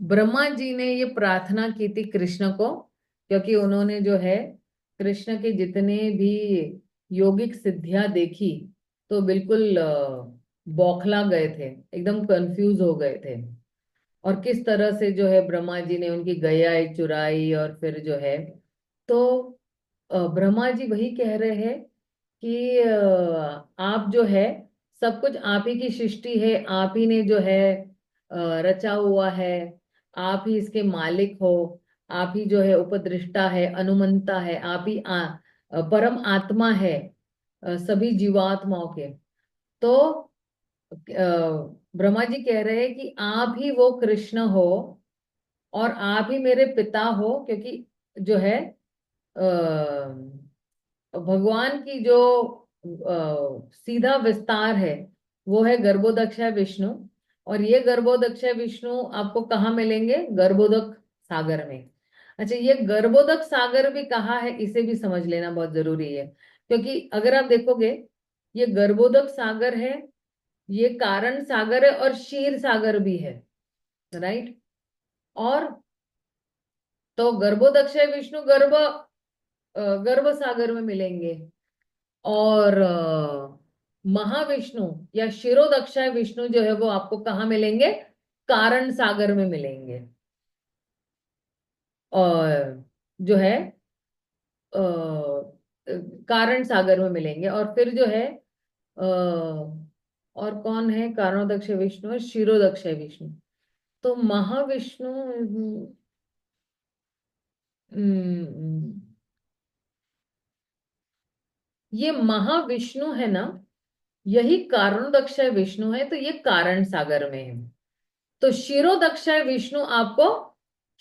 ब्रह्मा जी ने ये प्रार्थना की थी कृष्ण को, क्योंकि उन्होंने जो है कृष्ण के जितने भी योगिक सिद्धियां देखी तो बिल्कुल बौखला गए थे, एकदम कंफ्यूज हो गए थे। और किस तरह से जो है ब्रह्मा जी ने उनकी गयाई चुराई, और फिर जो है तो ब्रह्मा जी वही कह रहे हैं कि आप जो है सब कुछ आप ही की सृष्टि है, आप ही ने जो है रचा हुआ है, आप ही इसके मालिक हो, आप ही जो है उपदृष्टा है, अनुमंता है, आप ही परम आत्मा है सभी जीवात्माओं के। तो ब्रह्मा जी कह रहे हैं कि आप ही वो कृष्ण हो और आप ही मेरे पिता हो, क्योंकि जो है भगवान की जो सीधा विस्तार है वो है गर्भोदक्षय विष्णु। और ये गर्भोदक्षय विष्णु आपको कहाँ मिलेंगे? गर्भोदक सागर में। अच्छा, ये गर्भोदक सागर भी कहाँ है इसे भी समझ लेना बहुत जरूरी है, क्योंकि अगर आप देखोगे ये गर्भोदक सागर है, ये कारण सागर है और क्षीर सागर भी है, राइट। और तो गर्भोदक्षय विष्णु गर्भ सागर में मिलेंगे। और महाविष्णु या क्षीरोदक्षय विष्णु जो है वो आपको कहाँ मिलेंगे? कारण सागर में मिलेंगे। और जो है कारण सागर में मिलेंगे। और फिर जो है और कौन है? कारणोदक्ष विष्णु और क्षीरोदक्ष विष्णु। तो महाविष्णु हम्म, ये महाविष्णु है ना, यही कारणोदक्षय विष्णु है, तो ये कारण सागर में है। तो क्षीरोदक्षय विष्णु आपको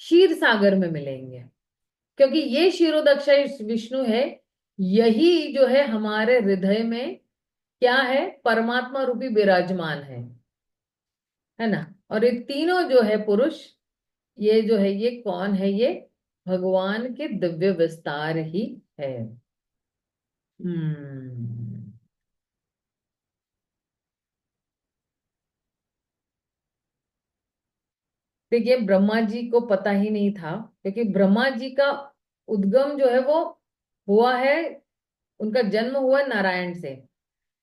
क्षीर सागर में मिलेंगे, क्योंकि ये क्षीरोदक्षय विष्णु है, यही जो है हमारे हृदय में क्या है? परमात्मा रूपी विराजमान है ना। और ये तीनों जो है पुरुष, ये जो है ये कौन है? ये भगवान के दिव्य विस्तार ही है। हम्म देखिए, ब्रह्मा जी को पता ही नहीं था, क्योंकि ब्रह्मा जी का उद्गम जो है वो हुआ है, उनका जन्म हुआ नारायण से।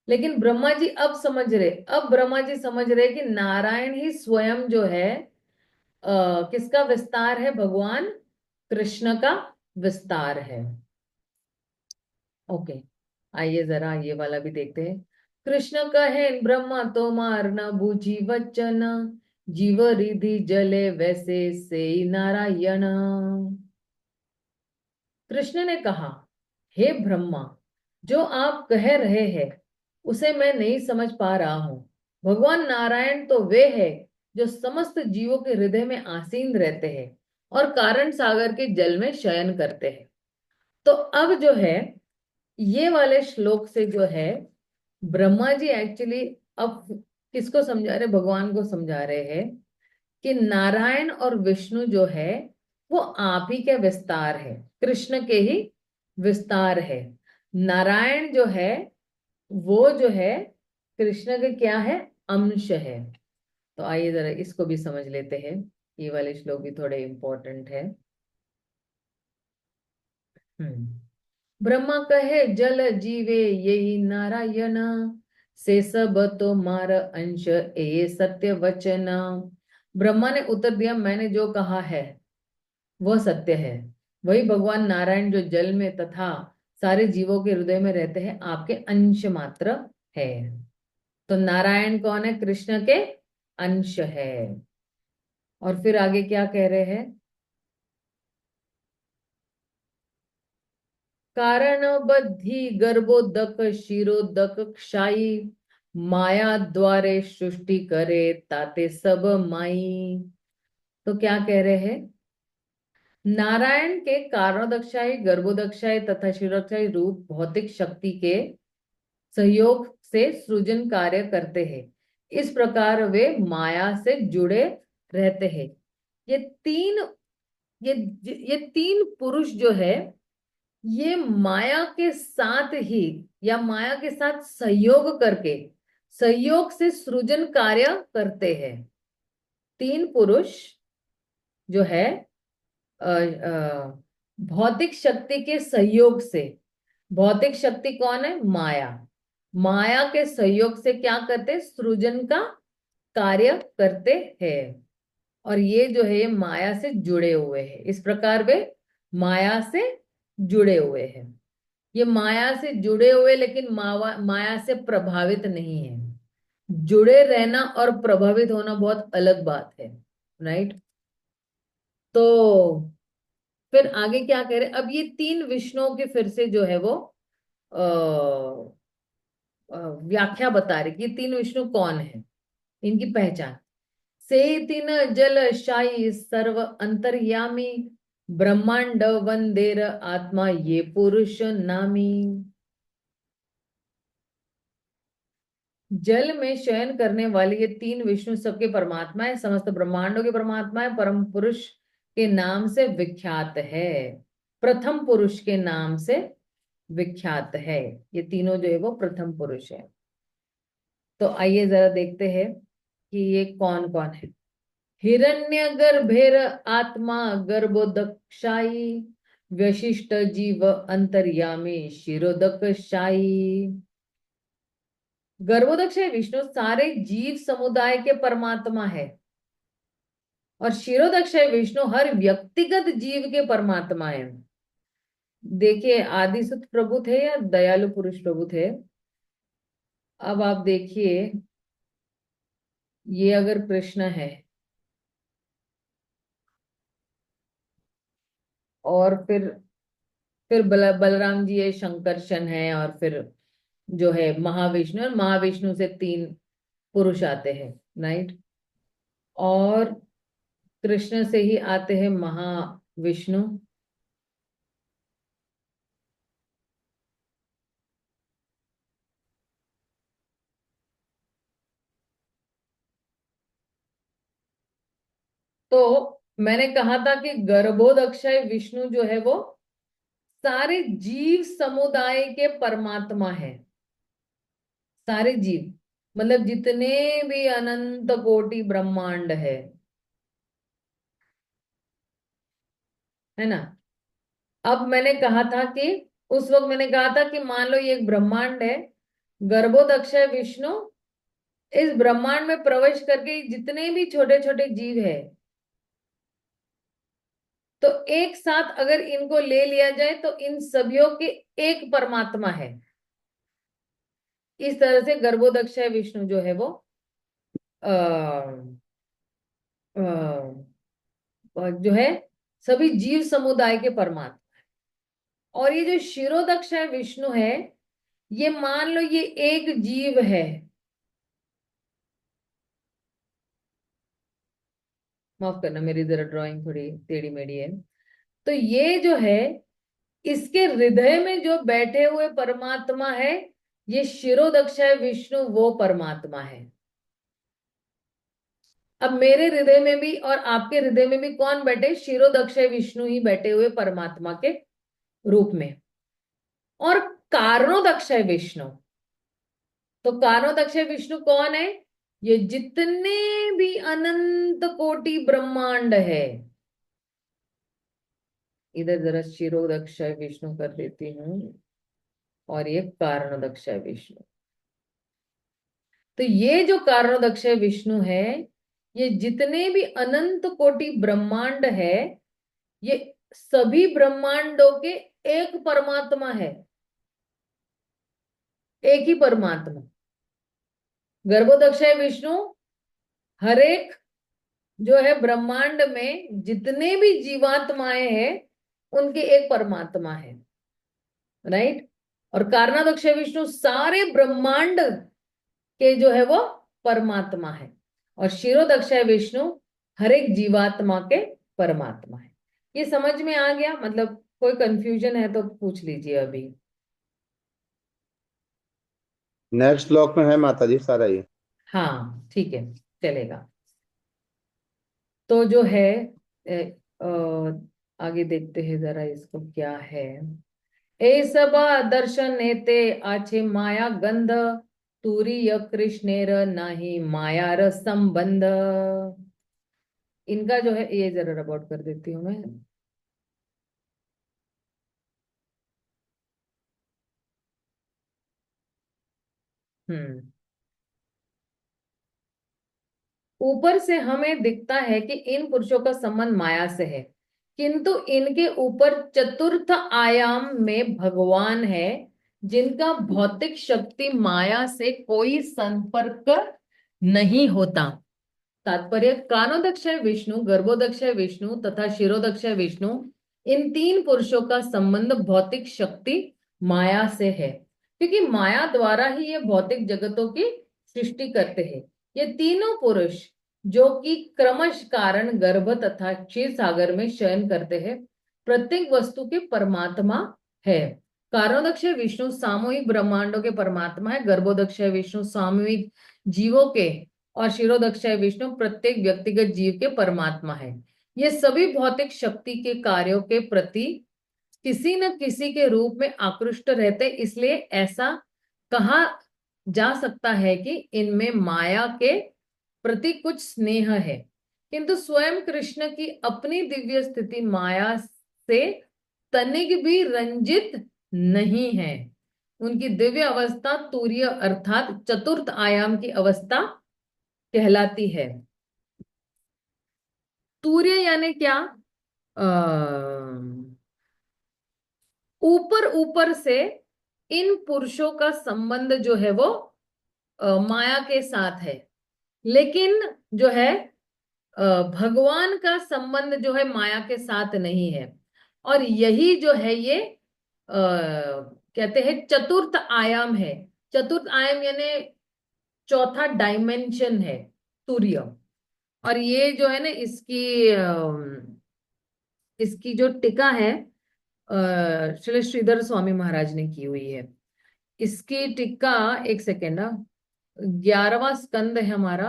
लेकिन ब्रह्मा जी अब समझ रहे, अब ब्रह्मा जी समझ रहे कि नारायण ही स्वयं जो है किसका विस्तार है? भगवान कृष्ण का विस्तार है। ओके, आइए जरा ये वाला भी देखते हैं। कृष्ण कहे ब्रह्मा तो मार न बूझी वचन, जीव रिधि जले वैसे से नारायण। कृष्ण ने कहा, हे ब्रह्मा, जो आप कह रहे हैं उसे मैं नहीं समझ पा रहा हूं। भगवान नारायण तो वे है जो समस्त जीवों के हृदय में आसीन रहते हैं और कारण सागर के जल में शयन करते हैं। तो अब जो है ये वाले श्लोक से जो है ब्रह्मा जी एक्चुअली अब किसको समझा रहे, भगवान को समझा रहे हैं कि नारायण और विष्णु जो है वो आप ही के विस्तार है, कृष्ण के ही विस्तार है। नारायण जो है वो जो है कृष्ण के क्या है, अंश है। तो आइए जरा इसको भी समझ लेते हैं, ये वाले श्लोक भी थोड़े इंपॉर्टेंट है। ब्रह्मा कहे जल जीवे यही नारायण, से सब तो मार अंश ए सत्य वचन। ब्रह्मा ने उत्तर दिया, मैंने जो कहा है वह सत्य है। वही भगवान नारायण जो जल में तथा सारे जीवों के हृदय में रहते हैं आपके अंश मात्र है। तो नारायण कौन है, कृष्ण के अंश है। और फिर आगे क्या कह रहे हैं, कारण बद्धि गर्भोदक शिरोदक क्षाई, माया द्वारे सृष्टि करे ताते सब माई। तो क्या कह रहे हैं, नारायण के कारणोदक्षाई गर्भोदक्षाई तथा शिरोदक्षाई रूप भौतिक शक्ति के सहयोग से सृजन कार्य करते हैं। इस प्रकार वे माया से जुड़े रहते हैं। ये तीन ये ये तीन पुरुष जो है ये माया के साथ ही या माया के साथ सहयोग करके सहयोग से सृजन कार्य करते हैं। तीन पुरुष जो है भौतिक शक्ति के सहयोग से, भौतिक शक्ति कौन है, माया, माया के सहयोग से क्या करते, सृजन का कार्य करते हैं। और ये जो है माया से जुड़े हुए हैं, इस प्रकार वे माया से जुड़े हुए हैं। ये माया से जुड़े हुए लेकिन माया से प्रभावित नहीं है। जुड़े रहना और प्रभावित होना बहुत अलग बात है, राइट। तो फिर आगे क्या कह रहे, अब ये तीन विष्णुओं के फिर से जो है वो व्याख्या बता रहे कि ये तीन विष्णु कौन है, इनकी पहचान। से तीन जल शाही सर्व अंतर्यामी, ब्रह्मांड वंदेर आत्मा ये पुरुष नामी। जल में शयन करने वाले ये तीन विष्णु सबके परमात्मा है, समस्त ब्रह्मांडों के परमात्मा है, परम पुरुष के नाम से विख्यात है, प्रथम पुरुष के नाम से विख्यात है। ये तीनों जो है वो प्रथम पुरुष है। तो आइए जरा देखते हैं कि ये कौन कौन है। हिरण्य गर्भेर आत्मा गर्भोदक्षाई, व्यशिष्ट जीव अंतर्यामी शिरोदकशाई। गर्भोदक्षाई विष्णु सारे जीव समुदाय के परमात्मा है और शिरोदक्षाई विष्णु हर व्यक्तिगत जीव के परमात्मा है। देखिए आदिसुत प्रभु थे या दयालु पुरुष प्रभु थे। अब आप देखिए ये अगर कृष्ण है और फिर बलराम जी है, शंकरशन है, और फिर जो है महाविष्णु, और महाविष्णु से तीन पुरुष आते हैं, राइट। और कृष्ण से ही आते हैं महाविष्णु, तो मैंने कहा था कि गर्भोदक्षय विष्णु जो है वो सारे जीव समुदाय के परमात्मा है। सारे जीव मतलब जितने भी अनंत कोटि ब्रह्मांड है ना। अब मैंने कहा था कि उस वक्त मैंने कहा था कि मान लो ये एक ब्रह्मांड है, गर्भोदक्षय विष्णु इस ब्रह्मांड में प्रवेश करके जितने भी छोटे छोटे जीव है तो एक साथ अगर इनको ले लिया जाए तो इन सभीयों के एक परमात्मा है। इस तरह से गर्भोदक्षय विष्णु जो है वो आ, जो है सभी जीव समुदाय के परमात्मा। और ये जो शिरोदक्षय विष्णु है ये मान लो ये एक जीव है, माफ करना, मेरी जरा ड्राइंग थोड़ी टेढ़ी मेढ़ी है। तो ये जो है, इसके हृदय में जो बैठे हुए परमात्मा है, ये शिरोदक्षय विष्णु वो परमात्मा है। अब मेरे हृदय में भी और आपके हृदय में भी कौन बैठे? शिरोदक्षय विष्णु ही बैठे हुए परमात्मा के रूप में। और कारणोदक्षय विष्णु, तो कारणोदक्षय विष्णु कौन है? ये जितने भी अनंत कोटि ब्रह्मांड है, इधर जरा शिरोदक्षय विष्णु कर देती हूँ, और ये कारणोदक्षय विष्णु। तो ये जो कारणोदक्षय विष्णु है, ये जितने भी अनंत कोटि ब्रह्मांड है, ये सभी ब्रह्मांडों के एक परमात्मा है, एक ही परमात्मा। गर्भोदक्षय विष्णु हर एक जो है ब्रह्मांड में जितने भी जीवात्माएं हैं, उनके एक परमात्मा है, राइट। और कारणाध्यक्ष विष्णु सारे ब्रह्मांड के जो है वो परमात्मा है, और शिरोदक्षय विष्णु हर एक जीवात्मा के परमात्मा है। ये समझ में आ गया? मतलब कोई कंफ्यूजन है तो पूछ लीजिए अभी। नेक्स्ट ब्लॉक में है माता जी सारा ये। हाँ ठीक है, चलेगा। तो जो है आगे देखते हैं जरा इसको क्या है। ए सबा दर्शन नेते आछे माया गंध, तुरीय कृष्णेर नाही मायार संबंध। इनका जो है ये जरा रिपोर्ट कर देती हूँ मैं। हम्म ऊपर से हमें दिखता है कि इन पुरुषों का संबंध माया से है, किंतु इनके ऊपर चतुर्थ आयाम में भगवान है, जिनका भौतिक शक्ति माया से कोई संपर्क नहीं होता। तात्पर्य, कानोदक्षय विष्णु, गर्भोदक्षय विष्णु तथा शिरोदक्षय विष्णु, इन तीन पुरुषों का संबंध भौतिक शक्ति माया से है, क्योंकि माया द्वारा ही ये भौतिक जगतों की सृष्टि करते हैं। ये तीनों पुरुष जो कि क्रमश कारण, गर्भ तथा क्षीर सागर में शयन करते हैं, प्रत्येक वस्तु के परमात्मा है। कारणोदक्षय विष्णु सामूहिक ब्रह्मांडों के परमात्मा है, गर्भोदक्षय विष्णु सामूहिक जीवों के, और शिरोदक्षय विष्णु प्रत्येक व्यक्तिगत जीव के परमात्मा है। ये सभी भौतिक शक्ति के कार्यों के प्रति किसी न किसी के रूप में आकृष्ट रहते, इसलिए ऐसा कहा जा सकता है कि इनमें माया के प्रति कुछ स्नेह है। किंतु स्वयं कृष्ण की अपनी दिव्य स्थिति माया से तनिक भी रंजित नहीं है। उनकी दिव्य अवस्था तूर्य अर्थात चतुर्थ आयाम की अवस्था कहलाती है। तूर्य यानी क्या? ऊपर ऊपर से इन पुरुषों का संबंध जो है वो माया के साथ है, लेकिन जो है भगवान का संबंध जो है माया के साथ नहीं है। और यही जो है ये कहते हैं चतुर्थ आयाम है। चतुर्थ आयाम यानी चौथा डायमेंशन है तूर्य। और ये जो है ना, इसकी जो टीका है श्री श्रीधर स्वामी महाराज ने की हुई है। इसकी टीका, एक सेकेंड, 11वां स्कंद है हमारा।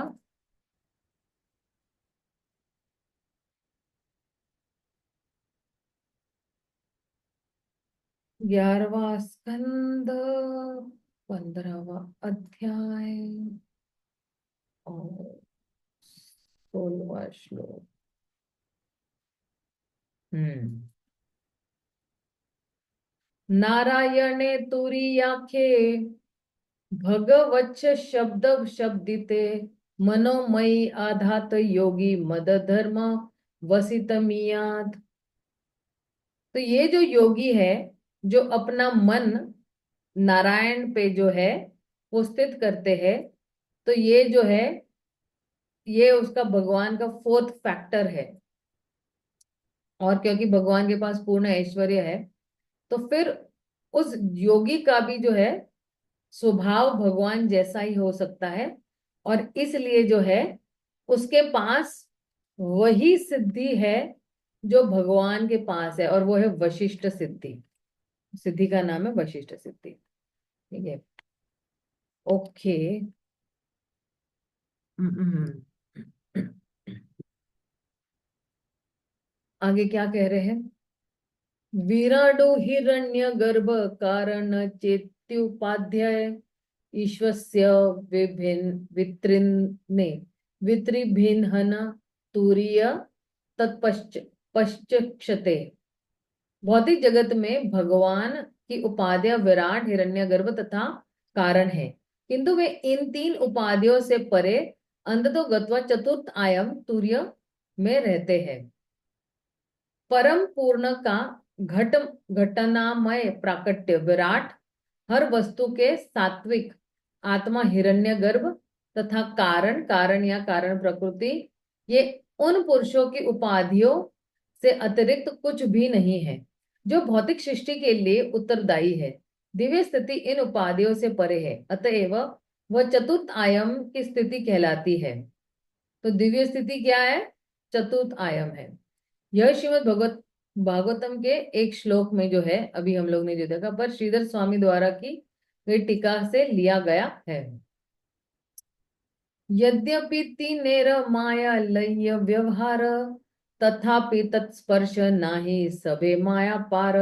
ग्यारहवा स्कंद, 15वां अध्याय और 16वां श्लोक। नारायणे तुरीयाख्ये भगवच्छ शब्द शब्दिते, मनोमयी आधात योगी मद धर्म वसितमियात। तो ये जो योगी है, जो अपना मन नारायण पे जो है वो स्थित करते हैं, तो ये जो है ये उसका भगवान का फोर्थ फैक्टर है। और क्योंकि भगवान के पास पूर्ण ऐश्वर्य है, तो फिर उस योगी का भी जो है स्वभाव भगवान जैसा ही हो सकता है। और इसलिए जो है उसके पास वही सिद्धि है जो भगवान के पास है, और वो है वशिष्ठ सिद्धि। सिद्धि का नाम है वशिष्ठ सिद्धि। ठीक है, ओके। आगे क्या कह रहे हैं? विराडो हिरण्य गर्भ कारण चेत्युपाध्याय ईश्वस्य विभिन्न वित्रिन्ने वित्रिभिन्हन तुरीय तत्पश्च पश्चक्षते। भौतिक जगत में भगवान की उपाधियां विराट, हिरण्यगर्भ तथा कारण है, किंतु वे इन तीन उपाधियों से परे अंततो गत्वा चतुर्थ आयाम तुर्य में रहते हैं। परम पूर्ण का घटनामय प्राकट्य विराट, हर वस्तु के सात्विक आत्मा हिरण्यगर्भ तथा कारण, कारण या कारण प्रकृति, ये उन पुरुषों की उपाधियों से अतिरिक्त कुछ भी नहीं है जो भौतिक सृष्टि के लिए उत्तरदायी है। दिव्य स्थिति इन उपाधियों से परे है, अतएव वह चतुर्थ आयाम की स्थिति कहलाती है। तो दिव्य स्थिति क्या है? चतुर्थ आयाम है। यह श्रीमद् भागवतम के एक श्लोक में जो है, अभी हम लोग ने जो देखा, पर श्रीधर स्वामी द्वारा की गई टीका से लिया गया है। यद्यपि तीनेर माया लय व्यवहार, तथापि तत्स्पर्श नाही सबे माया पार।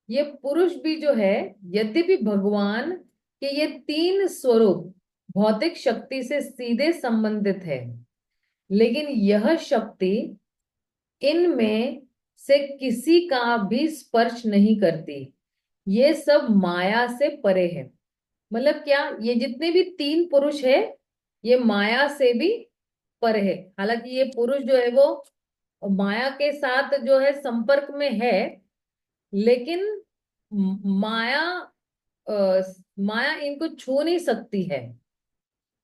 ये पुरुष भी जो है, यद्यपि भगवान के ये तीन स्वरूप भौतिक शक्ति से सीधे संबंधित है, लेकिन यह शक्ति इनमें से किसी का भी स्पर्श नहीं करती। ये सब माया से परे है। मतलब क्या? ये जितने भी तीन पुरुष है, ये माया से भी परे है। हालांकि ये पुरुष जो है वो माया के साथ जो है संपर्क में है, लेकिन माया माया इनको छू नहीं सकती है।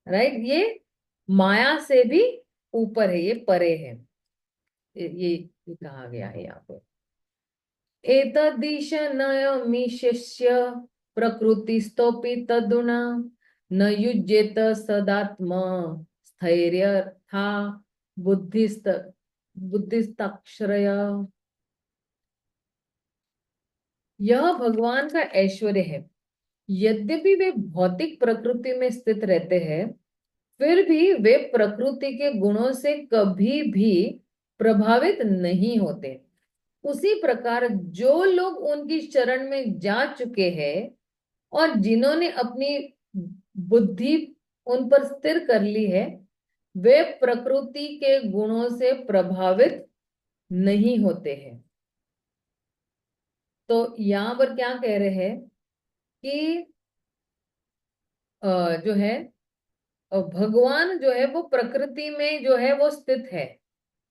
राइट? ये माया से भी ऊपर है, ये परे है। ये कहा गया है यहाँ पे। एतदीशनयमिशिष्य प्रकृतिस्तोपि तदुना न युज्येत सदात्म स्थैर्यथा बुद्धिस्ताक्षरय। यह भगवान का ऐश्वर्य है। यद्यपि वे भौतिक प्रकृति में स्थित रहते हैं, फिर भी वे प्रकृति के गुणों से कभी भी प्रभावित नहीं होते। उसी प्रकार जो लोग उनकी शरण में जा चुके हैं और जिन्होंने अपनी बुद्धि उन पर स्थिर कर ली है, वे प्रकृति के गुणों से प्रभावित नहीं होते हैं। तो यहाँ पर क्या कह रहे हैं कि जो है भगवान जो है वो प्रकृति में जो है वो स्थित है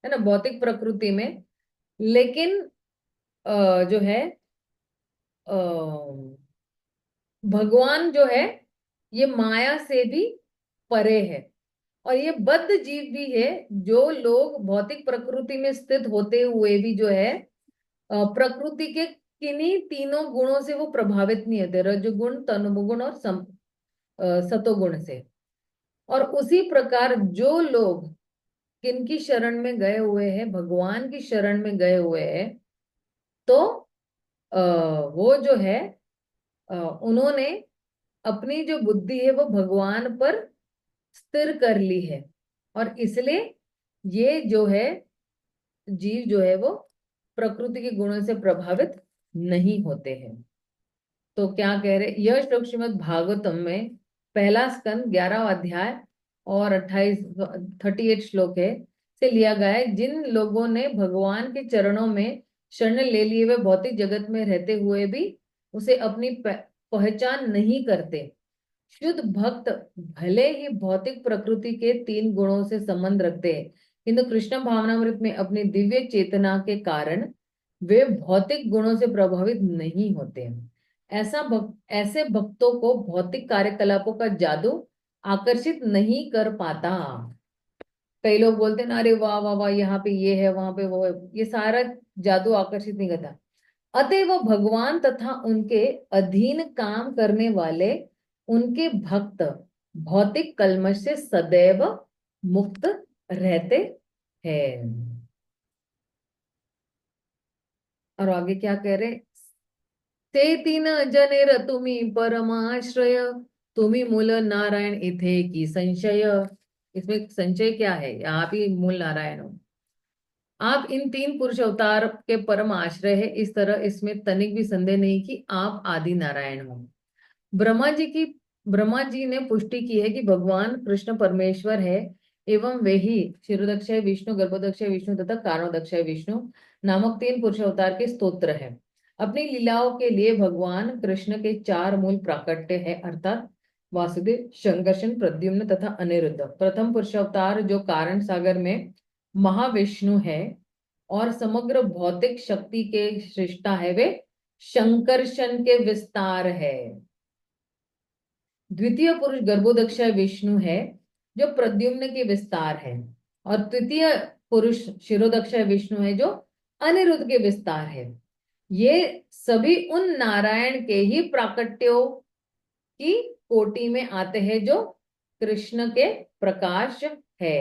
ना, भौतिक प्रकृति में, लेकिन जो है भगवान जो है ये माया से भी परे है। और ये बद्ध जीव भी है, जो लोग भौतिक प्रकृति में स्थित होते हुए भी जो है प्रकृति के किन्हीं तीनों गुणों से वो प्रभावित नहीं होते, रजोगुण, तमोगुण और सतोगुण से। और उसी प्रकार जो लोग किनकी शरण में गए हुए हैं, भगवान की शरण में गए हुए हैं, तो वो जो है उन्होंने अपनी जो बुद्धि है वो भगवान पर स्थिर कर ली है, और इसलिए ये जो है जीव जो है वो प्रकृति के गुणों से प्रभावित नहीं होते हैं। तो क्या कह रहे? यह श्लोक श्रीमद् भागवतम में पहला स्कंद 11वां अध्याय और 38 श्लोक है से लिया गया है। जिन लोगों ने भगवान के चरणों में शरण ले लिए, वे भौतिक जगत में रहते हुए भी उसे अपनी पहचान नहीं करते। शुद्ध भक्त भले ही भौतिक प्रकृति के तीन गुणों से संबंध रखते हैं, किंतु कृष्ण भावनामृत में अपनी दिव्य चेतना के कारण वे भौतिक गुणों से प्रभावित नहीं होते। ऐसे भक्तों को भौतिक कार्यकलापों का जादू आकर्षित नहीं कर पाता। कई लोग बोलते हैं ना, अरे वाह वाह वाह, यहाँ पे ये है, वहां पे वो है, ये सारा जादू आकर्षित नहीं करता। अतएव भगवान तथा उनके अधीन काम करने वाले उनके भक्त भौतिक कल्मश से सदैव मुक्त रहते हैं। और आगे क्या कह रहे, ते तीन जनेर तुम्ही परमाश्रय, तुम्ही मूल नारायण इथे की संशय। इसमें संशय क्या है, आप ही मूल नारायण हो। आप इन तीन पुरुष अवतार के परम आश्रय है, इस तरह इसमें तनिक भी संदेह नहीं कि आप आदि नारायण हो। ब्रह्मा जी ने पुष्टि की है कि भगवान कृष्ण परमेश्वर है, एवं वे ही क्षीरोदक्षय विष्णु, गर्भोदक्षय विष्णु तथा कारणोदक्षय विष्णु नामक तीन पुरुष अवतार के स्तोत्र है। अपनी लीलाओं के लिए भगवान कृष्ण के चार मूल प्राकट्य है, अर्थात वासुदेव, संकर्षण, प्रद्युम्न तथा अनिरुद्ध। प्रथम पुरुष अवतार जो कारण सागर में महाविष्णु है और समग्र भौतिक शक्ति के सृष्टा है, वे शंकरशन के विस्तार है। द्वितीय पुरुष गर्भोदक्षय विष्णु है जो प्रद्युम्न के विस्तार है, और तृतीय पुरुष शिरोदक्षय विष्णु है जो अनिरुद्ध के विस्तार है। ये सभी उन नारायण के ही प्राकट्यों की कोटि में आते हैं जो कृष्ण के प्रकाश है।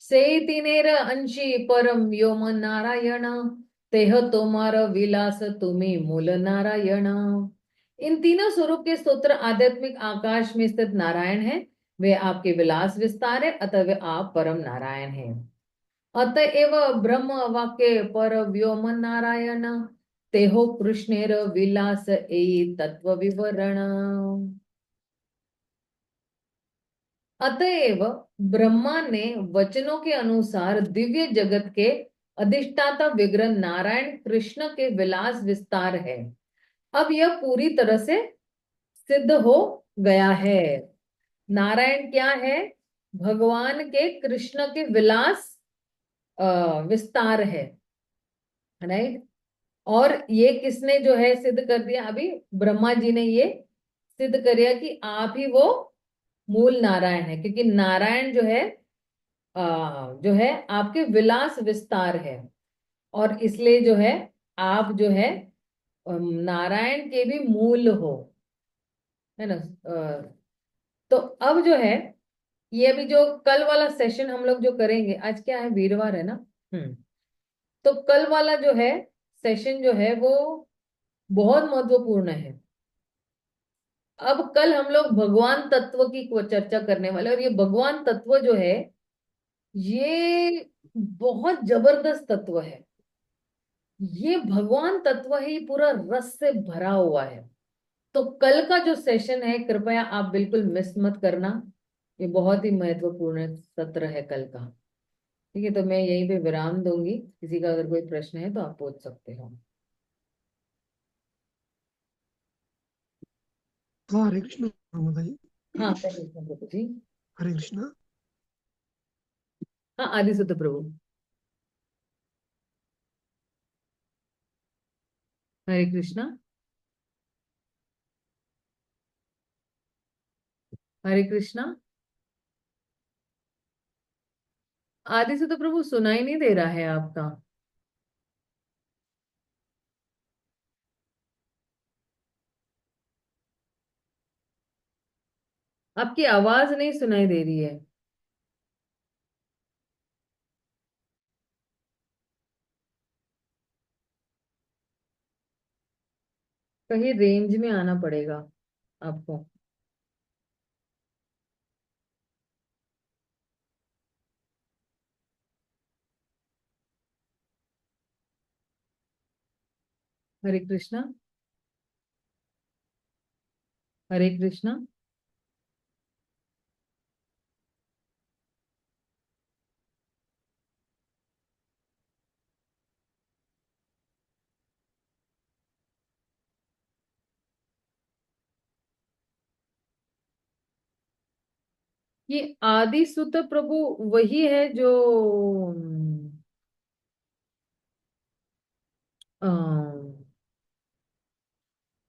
से तिनेर अंशी परम व्योम नारायण, तेह तोमार विलास तुम्ही मूल नारायण। इन तीनों स्वरूप के स्तोत्र आध्यात्मिक आकाश में स्थित नारायण है, वे आपके विलास विस्तार है, अतः वे आप परम नारायण हैं। अतएव ब्रह्म वाक्य पर व्योम नारायण, तेहो कृष्णेर विलास ए तत्व विवरण। अतएव ब्रह्मा ने वचनों के अनुसार दिव्य जगत के अधिष्ठाता विग्रह नारायण कृष्ण के विलास विस्तार है। अब यह पूरी तरह से सिद्ध हो गया है। नारायण क्या है, भगवान के कृष्ण के विलास विस्तार है, राइट। और ये किसने जो है सिद्ध कर दिया, अभी ब्रह्मा जी ने ये सिद्ध कर दिया कि आप ही वो मूल नारायण है, क्योंकि नारायण जो है आपके विलास विस्तार है, और इसलिए जो है आप जो है नारायण के भी मूल हो, है ना। तो अब जो है ये अभी जो कल वाला सेशन हम लोग जो करेंगे, आज क्या है, वीरवार है ना। हम्म। तो कल वाला जो है सेशन जो है वो बहुत महत्वपूर्ण है। अब कल हम लोग भगवान तत्व की चर्चा करने वाले, और ये भगवान तत्व जो है ये बहुत जबरदस्त तत्व है। ये भगवान तत्व ही पूरा रस से भरा हुआ है। तो कल का जो सेशन है कृपया आप बिल्कुल मिस मत करना, ये बहुत ही महत्वपूर्ण सत्र है कल का। ठीक है, तो मैं यहीं पे विराम दूंगी, किसी का अगर कोई प्रश्न है तो आप पूछ सकते हो। हाँ, हरे कृष्ण माता जी। हाँ हरे कृष्ण प्रभु जी। हरे कृष्ण। हाँ आदि सुत प्रभु। हरे कृष्णा। हरे कृष्णा। आदि सुत प्रभु सुनाई नहीं दे रहा है आपका। आपकी आवाज नहीं सुनाई दे रही है। कहीं रेंज में आना पड़ेगा आपको। हरे कृष्णा। हरे कृष्णा। ये आदि सुत प्रभु वही है जो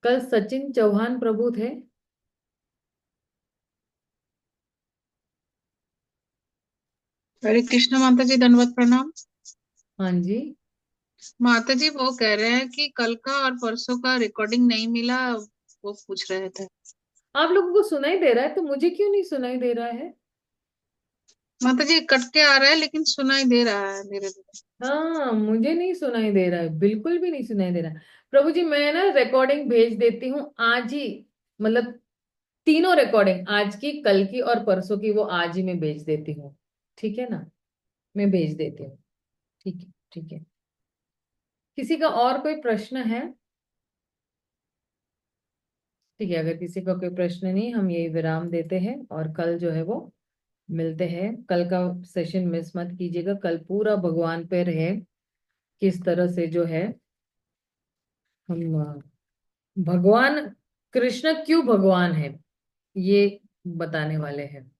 कल सचिन चौहान प्रभु थे। हरे कृष्ण माता जी, दंडवत प्रणाम। हाँ जी। माता जी वो कह रहे हैं कि कल का और परसों का रिकॉर्डिंग नहीं मिला, वो पूछ रहे थे। आप लोगों को सुनाई दे रहा है तो मुझे क्यों नहीं सुनाई दे रहा है? माता जी कट के आ रहा है लेकिन सुनाई दे रहा है धीरे धीरे। हाँ, मुझे नहीं सुनाई दे रहा है, बिल्कुल भी नहीं सुनाई दे रहा है। प्रभु जी, मैं ना रिकॉर्डिंग भेज देती हूँ आज ही, मतलब तीनों रिकॉर्डिंग, आज की, कल की और परसों की, वो आज ही मैं भेज देती हूँ। ठीक है ना? मैं भेज देती हूँ। ठीक है, ठीक है। किसी का और कोई प्रश्न है? ठीक है, अगर किसी का कोई प्रश्न नहीं, हम यही विराम देते हैं और कल जो है वो मिलते हैं। कल का सेशन मिस मत कीजिएगा, कल पूरा भगवान पे रहे, किस तरह से जो है हम भगवान कृष्ण क्यों भगवान है, ये बताने वाले हैं।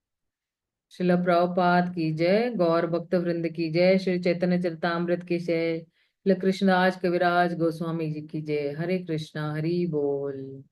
श्रील प्रभुपाद की जय, गौर भक्त वृंद की जय, श्री चैतन्य चरितामृत की जय, श्री कृष्णराज कविराज गोस्वामी जी की जय। हरे कृष्णा, हरि बोल।